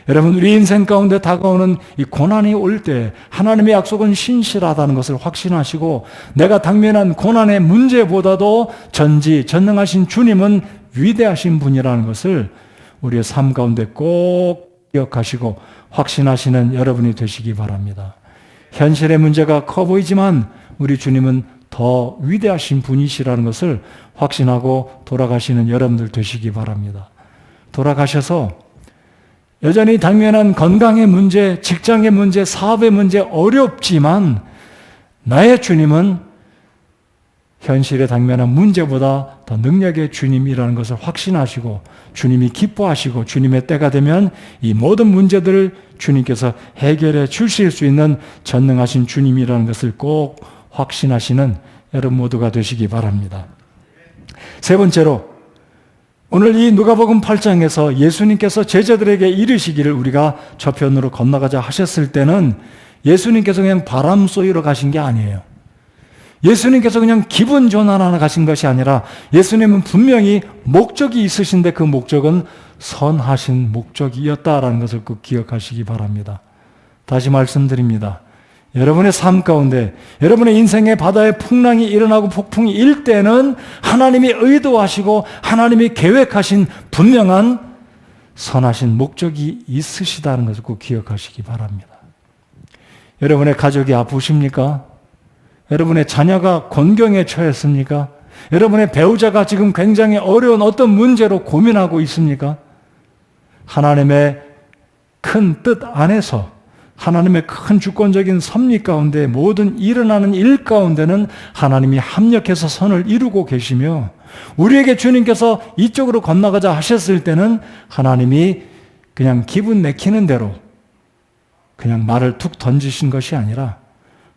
여러분, 우리 인생 가운데 다가오는 이 고난이 올 때 하나님의 약속은 신실하다는 것을 확신하시고 내가 당면한 고난의 문제보다도 전지전능하신 주님은 위대하신 분이라는 것을 우리의 삶 가운데 꼭 기억하시고 확신하시는 여러분이 되시기 바랍니다. 현실의 문제가 커 보이지만 우리 주님은 더 위대하신 분이시라는 것을 확신하고 돌아가시는 여러분들 되시기 바랍니다. 돌아가셔서 여전히 당면한 건강의 문제, 직장의 문제, 사업의 문제 어렵지만 나의 주님은 현실에 당면한 문제보다 더 능력의 주님이라는 것을 확신하시고 주님이 기뻐하시고 주님의 때가 되면 이 모든 문제들을 주님께서 해결해 주실 수 있는 전능하신 주님이라는 것을 꼭 확신하시는 여러분 모두가 되시기 바랍니다. 세 번째로 오늘 이 누가복음 8장에서 예수님께서 제자들에게 이르시기를 우리가 저편으로 건너가자 하셨을 때는 예수님께서 그냥 바람 쏘이러 가신 게 아니에요. 예수님께서 그냥 기분 전환하러 가신 것이 아니라 예수님은 분명히 목적이 있으신데 그 목적은 선하신 목적이었다라는 것을 꼭 기억하시기 바랍니다. 다시 말씀드립니다. 여러분의 삶 가운데 여러분의 인생의 바다에 풍랑이 일어나고 폭풍이 일 때는 하나님이 의도하시고 하나님이 계획하신 분명한 선하신 목적이 있으시다는 것을 꼭 기억하시기 바랍니다. 여러분의 가족이 아프십니까? 여러분의 자녀가 곤경에 처했습니까? 여러분의 배우자가 지금 굉장히 어려운 어떤 문제로 고민하고 있습니까? 하나님의 큰 뜻 안에서 하나님의 큰 주권적인 섭리 가운데 모든 일어나는 일 가운데는 하나님이 합력해서 선을 이루고 계시며 우리에게 주님께서 이쪽으로 건너가자 하셨을 때는 하나님이 그냥 기분 내키는 대로 그냥 말을 툭 던지신 것이 아니라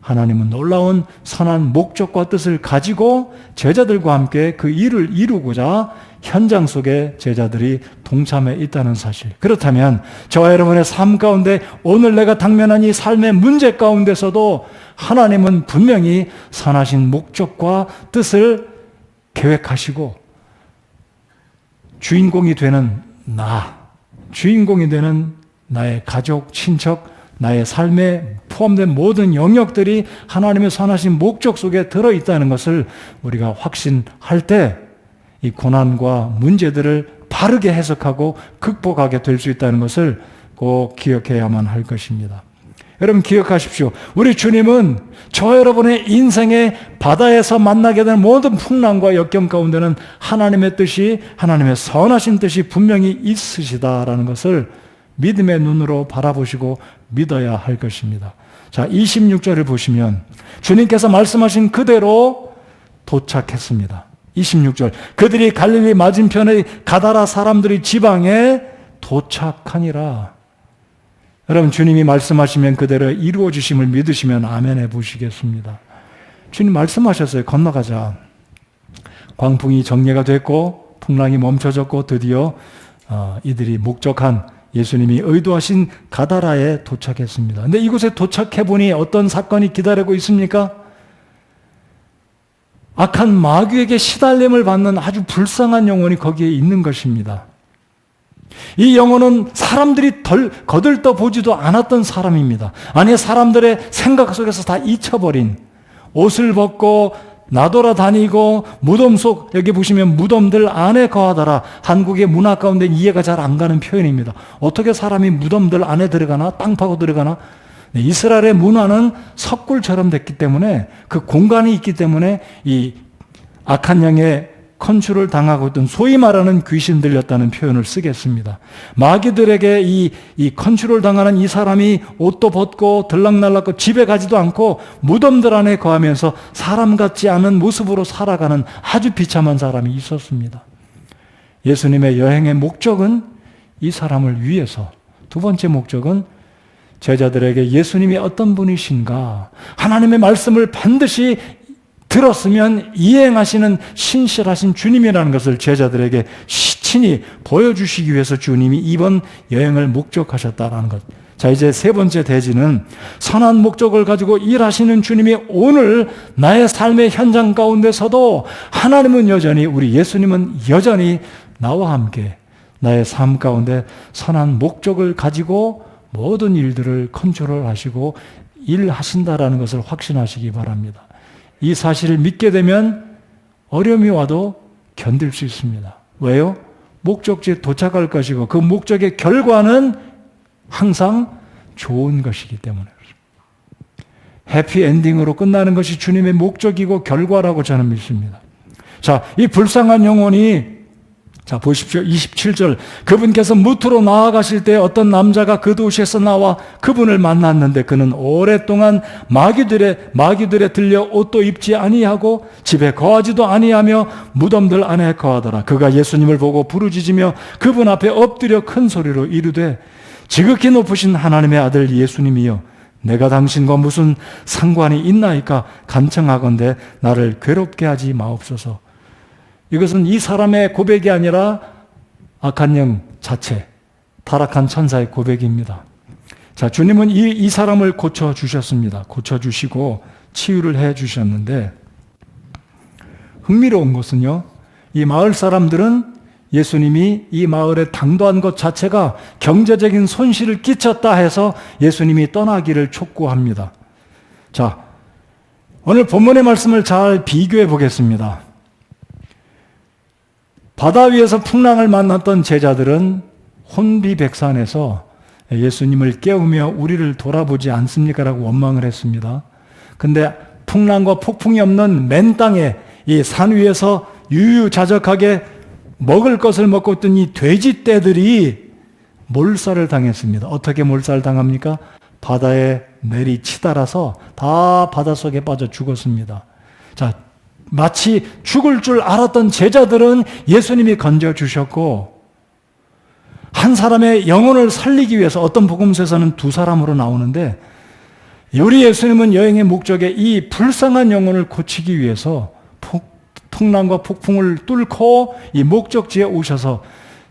하나님은 놀라운 선한 목적과 뜻을 가지고 제자들과 함께 그 일을 이루고자 현장 속에 제자들이 동참해 있다는 사실. 그렇다면 저와 여러분의 삶 가운데 오늘 내가 당면한 이 삶의 문제 가운데서도 하나님은 분명히 선하신 목적과 뜻을 계획하시고 주인공이 되는 주인공이 되는 나의 가족, 친척, 나의 삶에 포함된 모든 영역들이 하나님의 선하신 목적 속에 들어있다는 것을 우리가 확신할 때 이 고난과 문제들을 바르게 해석하고 극복하게 될 수 있다는 것을 꼭 기억해야만 할 것입니다. 여러분 기억하십시오. 우리 주님은 저 여러분의 인생의 바다에서 만나게 되는 모든 풍랑과 역경 가운데는 하나님의 뜻이, 하나님의 선하신 뜻이 분명히 있으시다라는 것을 믿음의 눈으로 바라보시고 믿어야 할 것입니다. 자, 26절을 보시면 주님께서 말씀하신 그대로 도착했습니다. 26절, 그들이 갈릴리 맞은편의 가다라 사람들의 지방에 도착하니라. 여러분 주님이 말씀하시면 그대로 이루어지심을 믿으시면 아멘 해보시겠습니다. 주님 말씀하셨어요. 건너가자. 광풍이 정례가 됐고 풍랑이 멈춰졌고 드디어 이들이 목적한 예수님이 의도하신 가다라에 도착했습니다. 근데 이곳에 도착해보니 어떤 사건이 기다리고 있습니까? 악한 마귀에게 시달림을 받는 아주 불쌍한 영혼이 거기에 있는 것입니다. 이 영혼은 사람들이 거들떠 보지도 않았던 사람입니다. 아니, 사람들의 생각 속에서 다 잊혀버린, 옷을 벗고 나돌아다니고 무덤 속, 여기 보시면 무덤들 안에 거하더라. 한국의 문화 가운데 이해가 잘 안 가는 표현입니다. 어떻게 사람이 무덤들 안에 들어가나? 땅 파고 들어가나? 이스라엘의 문화는 석굴처럼 됐기 때문에, 그 공간이 있기 때문에 이 악한 영의 컨트롤 당하고 있던 소위 말하는 귀신 들렸다는 표현을 쓰겠습니다. 마귀들에게 이 컨트롤 당하는 이 사람이 옷도 벗고 들락날락 집에 가지도 않고 무덤들 안에 거하면서 사람 같지 않은 모습으로 살아가는 아주 비참한 사람이 있었습니다. 예수님의 여행의 목적은 이 사람을 위해서, 두 번째 목적은 제자들에게 예수님이 어떤 분이신가, 하나님의 말씀을 반드시 들었으면 이행하시는 신실하신 주님이라는 것을 제자들에게 친히 보여주시기 위해서 주님이 이번 여행을 목적하셨다는 것. 자, 이제 세 번째 대지는 선한 목적을 가지고 일하시는 주님이 오늘 나의 삶의 현장 가운데서도 하나님은 여전히, 우리 예수님은 여전히 나와 함께 나의 삶 가운데 선한 목적을 가지고 모든 일들을 컨트롤하시고 일하신다라는 것을 확신하시기 바랍니다. 이 사실을 믿게 되면 어려움이 와도 견딜 수 있습니다. 왜요? 목적지에 도착할 것이고 그 목적의 결과는 항상 좋은 것이기 때문에 해피엔딩으로 끝나는 것이 주님의 목적이고 결과라고 저는 믿습니다. 자, 이 불쌍한 영혼이, 자, 보십시오. 27절. 그분께서 무트로 나아가실 때 어떤 남자가 그 도시에서 나와 그분을 만났는데 그는 오랫동안 마귀들에 들려 옷도 입지 아니하고 집에 거하지도 아니하며 무덤들 안에 거하더라. 그가 예수님을 보고 부르짖으며 그분 앞에 엎드려 큰 소리로 이르되 지극히 높으신 하나님의 아들 예수님이여, 내가 당신과 무슨 상관이 있나이까? 간청하건대 나를 괴롭게 하지 마옵소서. 이것은 이 사람의 고백이 아니라 악한 영 자체, 타락한 천사의 고백입니다. 자, 주님은 이 사람을 고쳐주셨습니다. 고쳐주시고 치유를 해주셨는데, 흥미로운 것은요, 이 마을 사람들은 예수님이 이 마을에 당도한 것 자체가 경제적인 손실을 끼쳤다 해서 예수님이 떠나기를 촉구합니다. 자, 오늘 본문의 말씀을 잘 비교해 보겠습니다. 바다 위에서 풍랑을 만났던 제자들은 혼비백산에서 예수님을 깨우며 우리를 돌아보지 않습니까? 라고 원망을 했습니다. 근데 풍랑과 폭풍이 없는 맨 땅에 이 산 위에서 유유자적하게 먹을 것을 먹고 있던 이 돼지떼들이 몰살을 당했습니다. 어떻게 몰살 당합니까? 바다에 내리치달아서 다 바닷속에 빠져 죽었습니다. 자, 마치 죽을 줄 알았던 제자들은 예수님이 건져주셨고, 한 사람의 영혼을 살리기 위해서, 어떤 복음서에서는 두 사람으로 나오는데, 우리 예수님은 여행의 목적에 이 불쌍한 영혼을 고치기 위해서 풍랑과 폭풍을 뚫고 이 목적지에 오셔서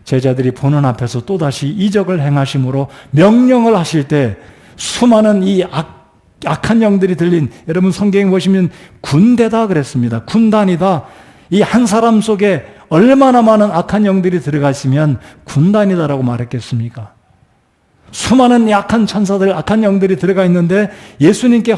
제자들이 보는 앞에서 또다시 이적을 행하심으로 명령을 하실 때 수많은 이 악한 영들이 들린, 여러분 성경에 보시면 군대다 그랬습니다. 군단이다. 이 한 사람 속에 얼마나 많은 악한 영들이 들어가 있으면 군단이다라고 말했겠습니까? 수많은 약한 천사들, 악한 영들이 들어가 있는데 예수님께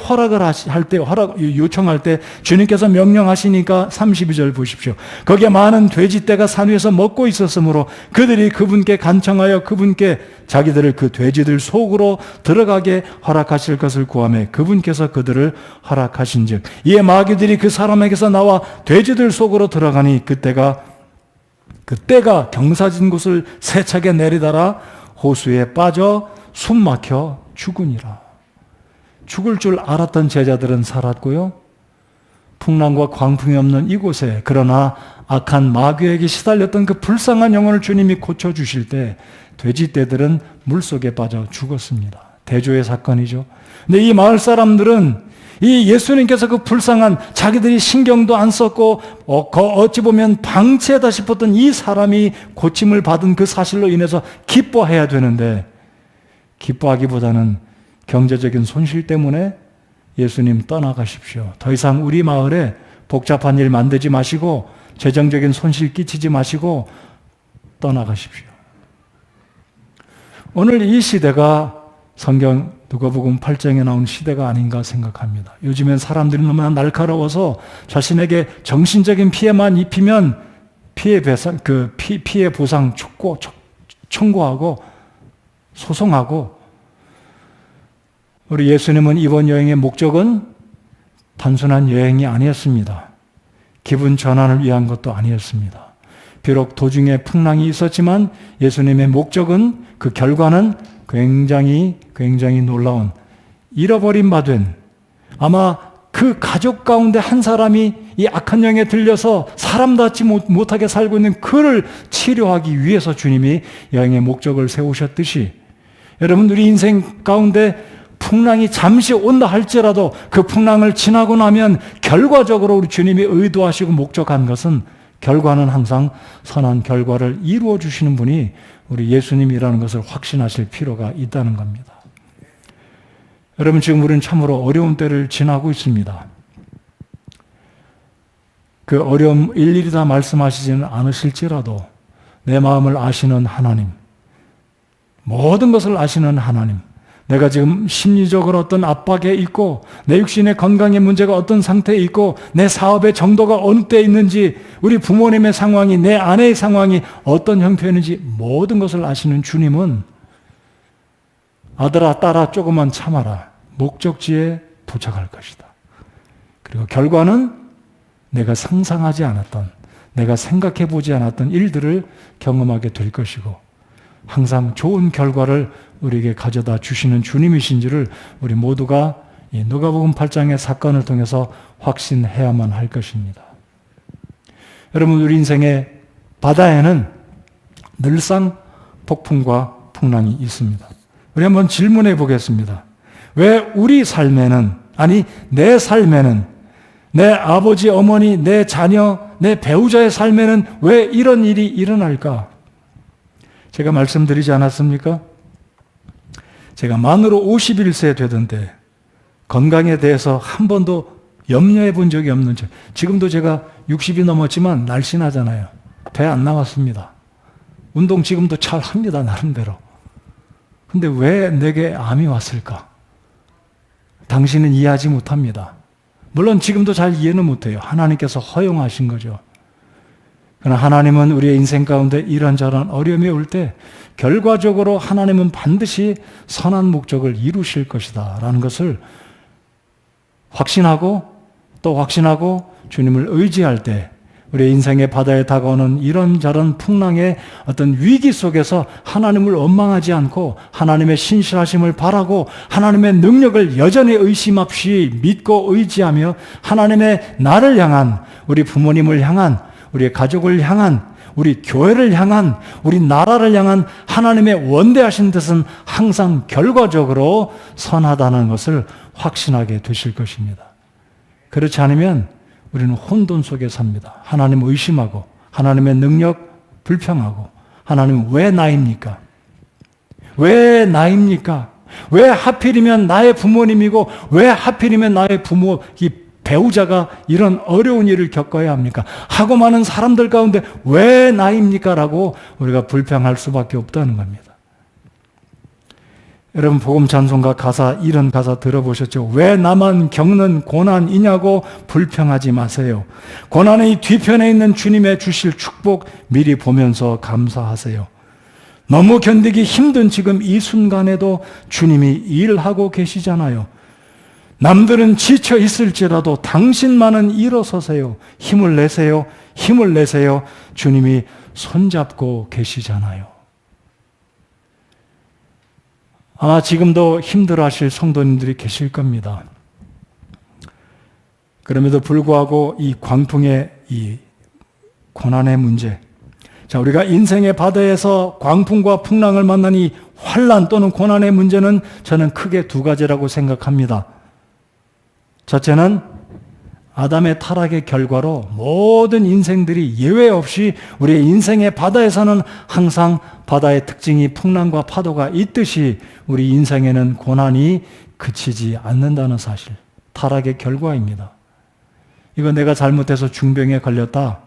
요청할 때 주님께서 명령하시니까 32절 보십시오. 거기에 많은 돼지떼가 산 위에서 먹고 있었으므로 그들이 그분께 간청하여 그분께 자기들을 그 돼지들 속으로 들어가게 허락하실 것을 구하며 그분께서 그들을 허락하신즉 이에 마귀들이 그 사람에게서 나와 돼지들 속으로 들어가니 그때가 경사진 곳을 세차게 내리다라 호수에 빠져 숨 막혀 죽으니라. 죽을 줄 알았던 제자들은 살았고요. 풍랑과 광풍이 없는 이곳에 그러나 악한 마귀에게 시달렸던 그 불쌍한 영혼을 주님이 고쳐주실 때 돼지떼들은 물속에 빠져 죽었습니다. 대조의 사건이죠. 근데 이 마을 사람들은 이 예수님께서 그 불쌍한 자기들이 신경도 안 썼고 어찌 보면 방치하다 싶었던 이 사람이 고침을 받은 그 사실로 인해서 기뻐해야 되는데 기뻐하기보다는 경제적인 손실 때문에 예수님 떠나가십시오. 더 이상 우리 마을에 복잡한 일 만들지 마시고 재정적인 손실 끼치지 마시고 떠나가십시오. 오늘 이 시대가 성경 누가복음 8장에 나온 시대가 아닌가 생각합니다. 요즘엔 사람들이 너무나 날카로워서 자신에게 정신적인 피해만 입히면 피해 보상 청구하고 소송하고 우리 예수님은 이번 여행의 목적은 단순한 여행이 아니었습니다. 기분 전환을 위한 것도 아니었습니다. 비록 도중에 풍랑이 있었지만 예수님의 목적은 그 결과는 굉장히 놀라운 잃어버린 바 된 아마 그 가족 가운데 한 사람이 이 악한 영에 들려서 사람답지 못하게 살고 있는 그를 치료하기 위해서 주님이 여행의 목적을 세우셨듯이 여러분 우리 인생 가운데 풍랑이 잠시 온다 할지라도 그 풍랑을 지나고 나면 결과적으로 우리 주님이 의도하시고 목적한 것은 결과는 항상 선한 결과를 이루어 주시는 분이 우리 예수님이라는 것을 확신하실 필요가 있다는 겁니다. 여러분 지금 우리는 참으로 어려운 때를 지나고 있습니다. 그 어려움 일일이 다 말씀하시지는 않으실지라도 내 마음을 아시는 하나님, 모든 것을 아시는 하나님, 내가 지금 심리적으로 어떤 압박에 있고 내 육신의 건강의 문제가 어떤 상태에 있고 내 사업의 정도가 어느 때에 있는지 우리 부모님의 상황이 내 아내의 상황이 어떤 형편인지 모든 것을 아시는 주님은 아들아 딸아 조금만 참아라. 목적지에 도착할 것이다. 그리고 결과는 내가 상상하지 않았던 내가 생각해 보지 않았던 일들을 경험하게 될 것이고 항상 좋은 결과를 우리에게 가져다 주시는 주님이신지를 우리 모두가 이 누가복음 8장의 사건을 통해서 확신해야만 할 것입니다. 여러분 우리 인생의 바다에는 늘상 폭풍과 풍랑이 있습니다. 우리 한번 질문해 보겠습니다. 왜 우리 삶에는 아니 내 삶에는 내 아버지 어머니 내 자녀 내 배우자의 삶에는 왜 이런 일이 일어날까? 제가 말씀드리지 않았습니까? 제가 만으로 51세 되던데 건강에 대해서 한 번도 염려해 본 적이 없는 척. 지금도 제가 60이 넘었지만 날씬하잖아요. 배 안 나왔습니다. 운동 지금도 잘 합니다. 나름대로. 근데 왜 내게 암이 왔을까? 당신은 이해하지 못합니다. 물론 지금도 잘 이해는 못해요. 하나님께서 허용하신 거죠. 그러나 하나님은 우리의 인생 가운데 이런저런 어려움이 올 때 결과적으로 하나님은 반드시 선한 목적을 이루실 것이다 라는 것을 확신하고 또 확신하고 주님을 의지할 때 우리의 인생의 바다에 다가오는 이런저런 풍랑의 어떤 위기 속에서 하나님을 원망하지 않고 하나님의 신실하심을 바라고 하나님의 능력을 여전히 의심 없이 믿고 의지하며 하나님의 나를 향한 우리 부모님을 향한 우리의 가족을 향한 우리 교회를 향한 우리 나라를 향한 하나님의 원대하신 뜻은 항상 결과적으로 선하다는 것을 확신하게 되실 것입니다. 그렇지 않으면 우리는 혼돈 속에 삽니다. 하나님 의심하고 하나님의 능력 불평하고 하나님은 왜 나입니까? 왜 나입니까? 왜 하필이면 나의 부모님이고 왜 하필이면 나의 부모 이 배우자가 이런 어려운 일을 겪어야 합니까? 하고 많은 사람들 가운데 왜 나입니까? 라고 우리가 불평할 수밖에 없다는 겁니다. 여러분 복음 찬송가 가사 이런 가사 들어보셨죠? 왜 나만 겪는 고난이냐고 불평하지 마세요. 고난의 뒤편에 있는 주님의 주실 축복 미리 보면서 감사하세요. 너무 견디기 힘든 지금 이 순간에도 주님이 일하고 계시잖아요. 남들은 지쳐 있을지라도 당신만은 일어서세요. 힘을 내세요. 힘을 내세요. 주님이 손잡고 계시잖아요. 아마 지금도 힘들어하실 성도님들이 계실 겁니다. 그럼에도 불구하고 이 광풍의 이 고난의 문제, 자, 우리가 인생의 바다에서 광풍과 풍랑을 만난 이 환난 또는 고난의 문제는 저는 크게 두 가지라고 생각합니다. 첫째는 아담의 타락의 결과로 모든 인생들이 예외 없이 우리의 인생의 바다에서는 항상 바다의 특징이 풍랑과 파도가 있듯이 우리 인생에는 고난이 그치지 않는다는 사실, 타락의 결과입니다. 이거 내가 잘못해서 중병에 걸렸다.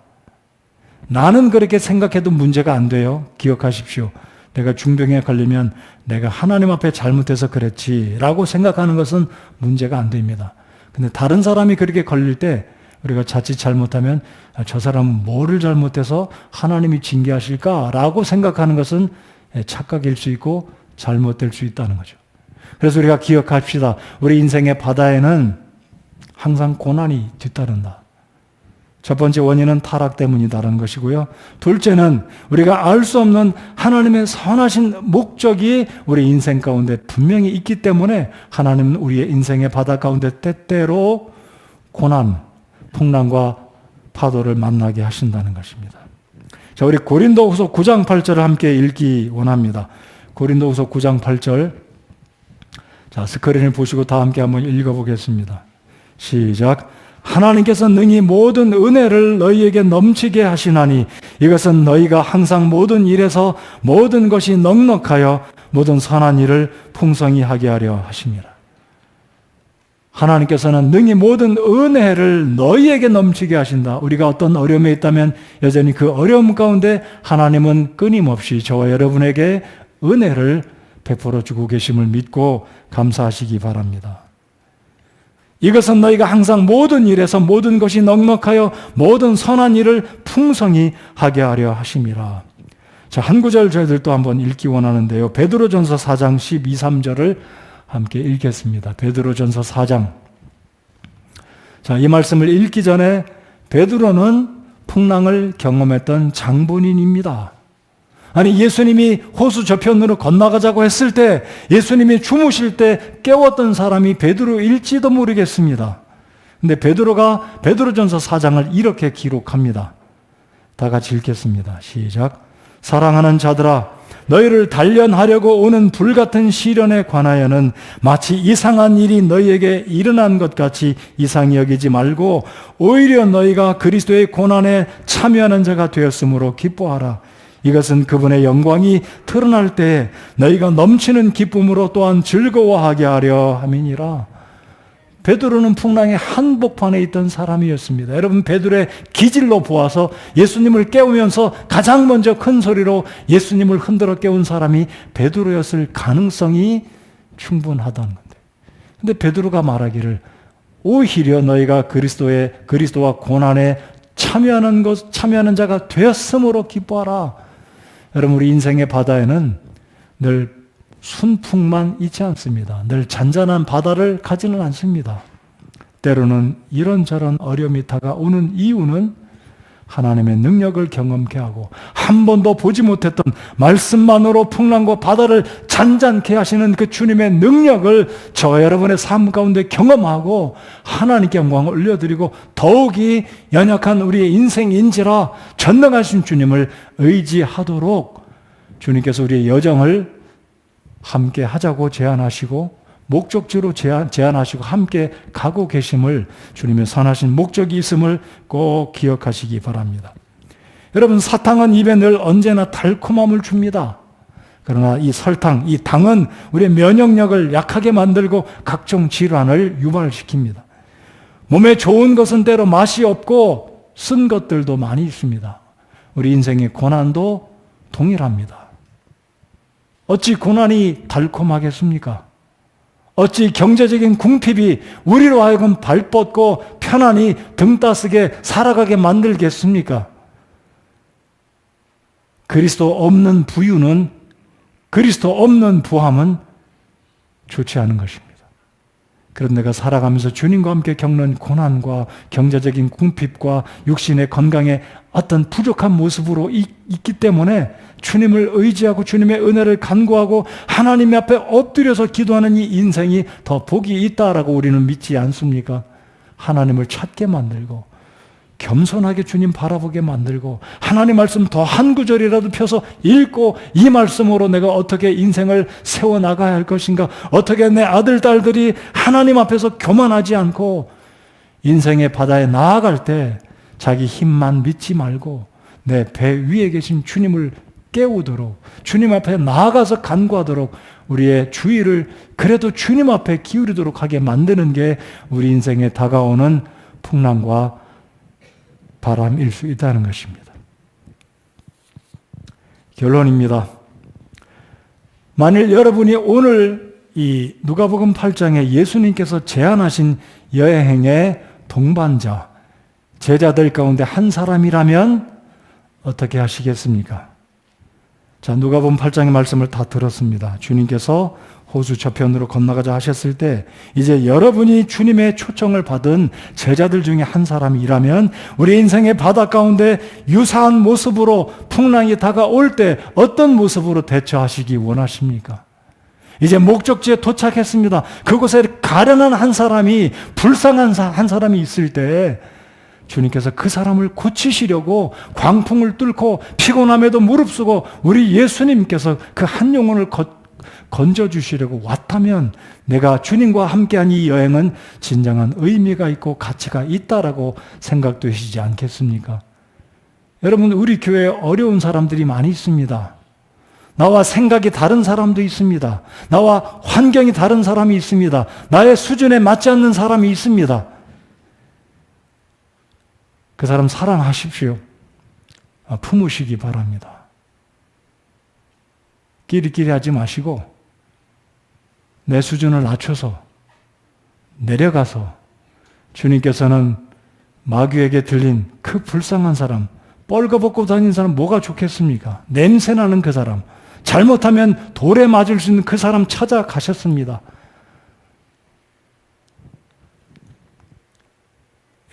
나는 그렇게 생각해도 문제가 안 돼요. 기억하십시오. 내가 중병에 걸리면 내가 하나님 앞에 잘못해서 그랬지 라고 생각하는 것은 문제가 안 됩니다. 근데 다른 사람이 그렇게 걸릴 때 우리가 자칫 잘못하면 저 사람은 뭐를 잘못해서 하나님이 징계하실까라고 생각하는 것은 착각일 수 있고 잘못될 수 있다는 거죠. 그래서 우리가 기억합시다. 우리 인생의 바다에는 항상 고난이 뒤따른다. 첫 번째 원인은 타락 때문이다라는 것이고요. 둘째는 우리가 알 수 없는 하나님의 선하신 목적이 우리 인생 가운데 분명히 있기 때문에 하나님은 우리의 인생의 바다 가운데 때때로 고난, 풍랑과 파도를 만나게 하신다는 것입니다. 자, 우리 고린도후서 9장 8절을 함께 읽기 원합니다. 고린도후서 9장 8절. 자, 스크린을 보시고 다 함께 한번 읽어보겠습니다. 시작. 하나님께서 능히 모든 은혜를 너희에게 넘치게 하시나니 이것은 너희가 항상 모든 일에서 모든 것이 넉넉하여 모든 선한 일을 풍성히 하게 하려 하심이라. 하나님께서는 능히 모든 은혜를 너희에게 넘치게 하신다. 우리가 어떤 어려움에 있다면 여전히 그 어려움 가운데 하나님은 끊임없이 저와 여러분에게 은혜를 베풀어 주고 계심을 믿고 감사하시기 바랍니다. 이것은 너희가 항상 모든 일에서 모든 것이 넉넉하여 모든 선한 일을 풍성히 하게 하려 하심이라. 자, 한 구절 저희들도 한번 읽기 원하는데요. 베드로전서 4장 12, 13절을 함께 읽겠습니다. 베드로전서 4장. 자, 이 말씀을 읽기 전에 베드로는 풍랑을 경험했던 장본인입니다. 아니, 예수님이 호수 저편으로 건너가자고 했을 때 예수님이 주무실 때 깨웠던 사람이 베드로일지도 모르겠습니다. 근데 베드로가 베드로전서 4장을 이렇게 기록합니다. 다 같이 읽겠습니다. 시작. 사랑하는 자들아, 너희를 단련하려고 오는 불같은 시련에 관하여는 마치 이상한 일이 너희에게 일어난 것 같이 이상히 여기지 말고 오히려 너희가 그리스도의 고난에 참여하는 자가 되었으므로 기뻐하라. 이것은 그분의 영광이 드러날 때 너희가 넘치는 기쁨으로 또한 즐거워하게 하려 함이니라. 베드로는 풍랑의 한복판에 있던 사람이었습니다. 여러분, 베드로의 기질로 보아서 예수님을 깨우면서 가장 먼저 큰 소리로 예수님을 흔들어 깨운 사람이 베드로였을 가능성이 충분하다는 건데. 근데 베드로가 말하기를 오히려 너희가 그리스도와 고난에 참여하는 자가 되었으므로 기뻐하라. 여러분, 우리 인생의 바다에는 늘 순풍만 있지 않습니다. 늘 잔잔한 바다를 가지는 않습니다. 때로는 이런저런 어려움이 다가오는 이유는 하나님의 능력을 경험케 하고 한 번도 보지 못했던 말씀만으로 풍랑과 바다를 잔잔케 하시는 그 주님의 능력을 저와 여러분의 삶 가운데 경험하고 하나님께 영광을 올려드리고 더욱이 연약한 우리의 인생인지라 전능하신 주님을 의지하도록 주님께서 우리의 여정을 함께 하자고 제안하시고 목적지로 제안하시고 함께 가고 계심을, 주님의 선하신 목적이 있음을 꼭 기억하시기 바랍니다. 여러분, 사탕은 입에 늘 언제나 달콤함을 줍니다. 그러나 이 설탕, 이 당은 우리의 면역력을 약하게 만들고 각종 질환을 유발시킵니다. 몸에 좋은 것은 때로 맛이 없고 쓴 것들도 많이 있습니다. 우리 인생의 고난도 동일합니다. 어찌 고난이 달콤하겠습니까? 어찌 경제적인 궁핍이 우리로 하여금 발 뻗고 편안히 등 따스게 살아가게 만들겠습니까? 그리스도 없는 부유는, 그리스도 없는 부함은 좋지 않은 것입니다. 그런 내가 살아가면서 주님과 함께 겪는 고난과 경제적인 궁핍과 육신의 건강에 어떤 부족한 모습으로 있기 때문에 주님을 의지하고 주님의 은혜를 간구하고 하나님 앞에 엎드려서 기도하는 이 인생이 더 복이 있다라고 우리는 믿지 않습니까? 하나님을 찾게 만들고 겸손하게 주님 바라보게 만들고 하나님 말씀 더 한 구절이라도 펴서 읽고 이 말씀으로 내가 어떻게 인생을 세워나가야 할 것인가, 어떻게 내 아들, 딸들이 하나님 앞에서 교만하지 않고 인생의 바다에 나아갈 때 자기 힘만 믿지 말고 내 배 위에 계신 주님을 깨우도록, 주님 앞에 나아가서 간구하도록 우리의 주의를 그래도 주님 앞에 기울이도록 하게 만드는 게 우리 인생에 다가오는 풍랑과 바람일 수 있다는 것입니다. 결론입니다. 만일 여러분이 오늘 이 누가복음 8장에 예수님께서 제안하신 여행의 동반자, 제자들 가운데 한 사람이라면 어떻게 하시겠습니까? 자, 누가복음 8장의 말씀을 다 들었습니다. 주님께서 호수 저편으로 건너가자 하셨을 때 이제 여러분이 주님의 초청을 받은 제자들 중에 한 사람이라면 우리 인생의 바다 가운데 유사한 모습으로 풍랑이 다가올 때 어떤 모습으로 대처하시기 원하십니까? 이제 목적지에 도착했습니다. 그곳에 가련한 한 사람이, 불쌍한 한 사람이 있을 때 주님께서 그 사람을 고치시려고 광풍을 뚫고 피곤함에도 무릅쓰고 우리 예수님께서 그 한 영혼을 건져주시려고 왔다면 내가 주님과 함께한 이 여행은 진정한 의미가 있고 가치가 있다라고 생각되시지 않겠습니까? 여러분, 우리 교회에 어려운 사람들이 많이 있습니다. 나와 생각이 다른 사람도 있습니다. 나와 환경이 다른 사람이 있습니다. 나의 수준에 맞지 않는 사람이 있습니다. 그 사람 사랑하십시오. 품으시기 바랍니다. 끼리끼리 하지 마시고 내 수준을 낮춰서 내려가서 주님께서는 마귀에게 들린 그 불쌍한 사람, 뻘거벗고 다니는 사람 뭐가 좋겠습니까? 냄새나는 그 사람, 잘못하면 돌에 맞을 수 있는 그 사람 찾아가셨습니다.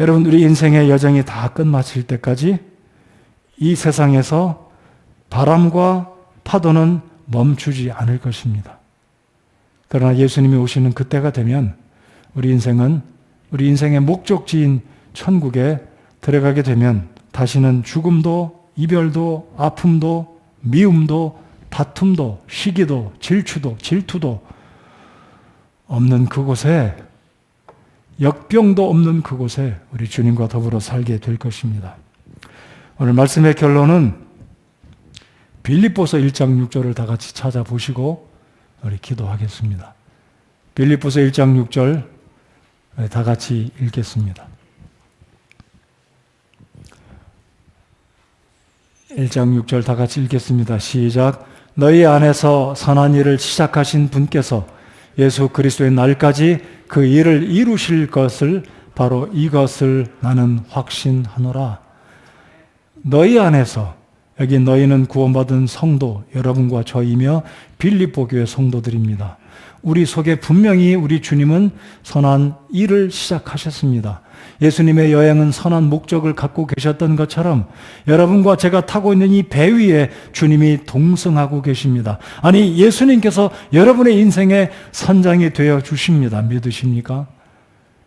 여러분, 우리 인생의 여정이 다 끝마칠 때까지 이 세상에서 바람과 파도는 멈추지 않을 것입니다. 그러나 예수님이 오시는 그때가 되면 우리 인생의 목적지인 천국에 들어가게 되면 다시는 죽음도, 이별도, 아픔도, 미움도, 다툼도, 시기도, 질투도 없는 그곳에, 역병도 없는 그곳에 우리 주님과 더불어 살게 될 것입니다. 오늘 말씀의 결론은 빌립보서 1장 6절을 다 같이 찾아보시고 우리 기도하겠습니다. 빌립보서 1장 6절 다 같이 읽겠습니다. 1장 6절 다 같이 읽겠습니다. 시작. 너희 안에서 선한 일을 시작하신 분께서 예수 그리스도의 날까지 그 일을 이루실 것을 바로 이것을 나는 확신하노라. 너희 안에서, 여기 너희는 구원받은 성도 여러분과 저이며 빌립보 교회 성도들입니다. 우리 속에 분명히 우리 주님은 선한 일을 시작하셨습니다. 예수님의 여행은 선한 목적을 갖고 계셨던 것처럼 여러분과 제가 타고 있는 이 배 위에 주님이 동승하고 계십니다. 아니, 예수님께서 여러분의 인생의 선장이 되어 주십니다. 믿으십니까?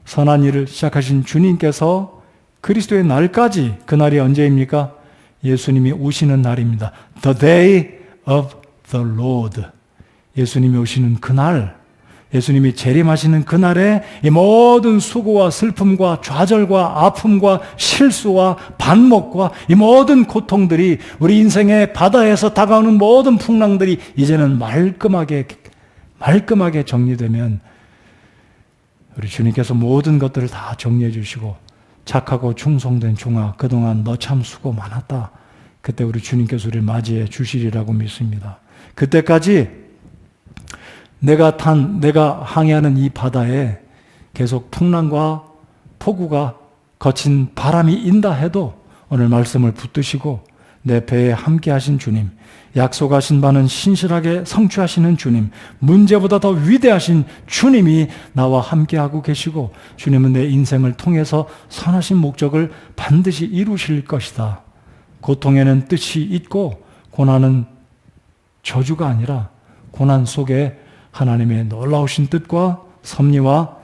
선한 일을 시작하신 주님께서 그리스도의 날까지, 그날이 언제입니까? 예수님이 오시는 날입니다. The day of the Lord. 예수님이 오시는 그날, 예수님이 재림하시는 그날에 이 모든 수고와 슬픔과 좌절과 아픔과 실수와 반목과 이 모든 고통들이, 우리 인생의 바다에서 다가오는 모든 풍랑들이 이제는 말끔하게 정리되면 우리 주님께서 모든 것들을 다 정리해 주시고 착하고 충성된 종아, 그동안 너 참 수고 많았다. 그때 우리 주님께서 우리를 맞이해 주시리라고 믿습니다. 그때까지 내가 항해하는 이 바다에 계속 풍랑과 폭우가 거친 바람이 인다 해도 오늘 말씀을 붙드시고 내 배에 함께 하신 주님, 약속하신 바는 신실하게 성취하시는 주님, 문제보다 더 위대하신 주님이 나와 함께하고 계시고 주님은 내 인생을 통해서 선하신 목적을 반드시 이루실 것이다. 고통에는 뜻이 있고 고난은 저주가 아니라 고난 속에 하나님의 놀라우신 뜻과 섭리와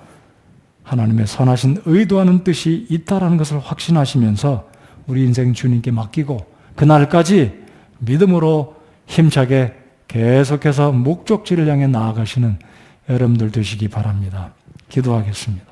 하나님의 선하신 의도하는 뜻이 있다라는 것을 확신하시면서 우리 인생 주님께 맡기고 그날까지 믿음으로 힘차게 계속해서 목적지를 향해 나아가시는 여러분들 되시기 바랍니다. 기도하겠습니다.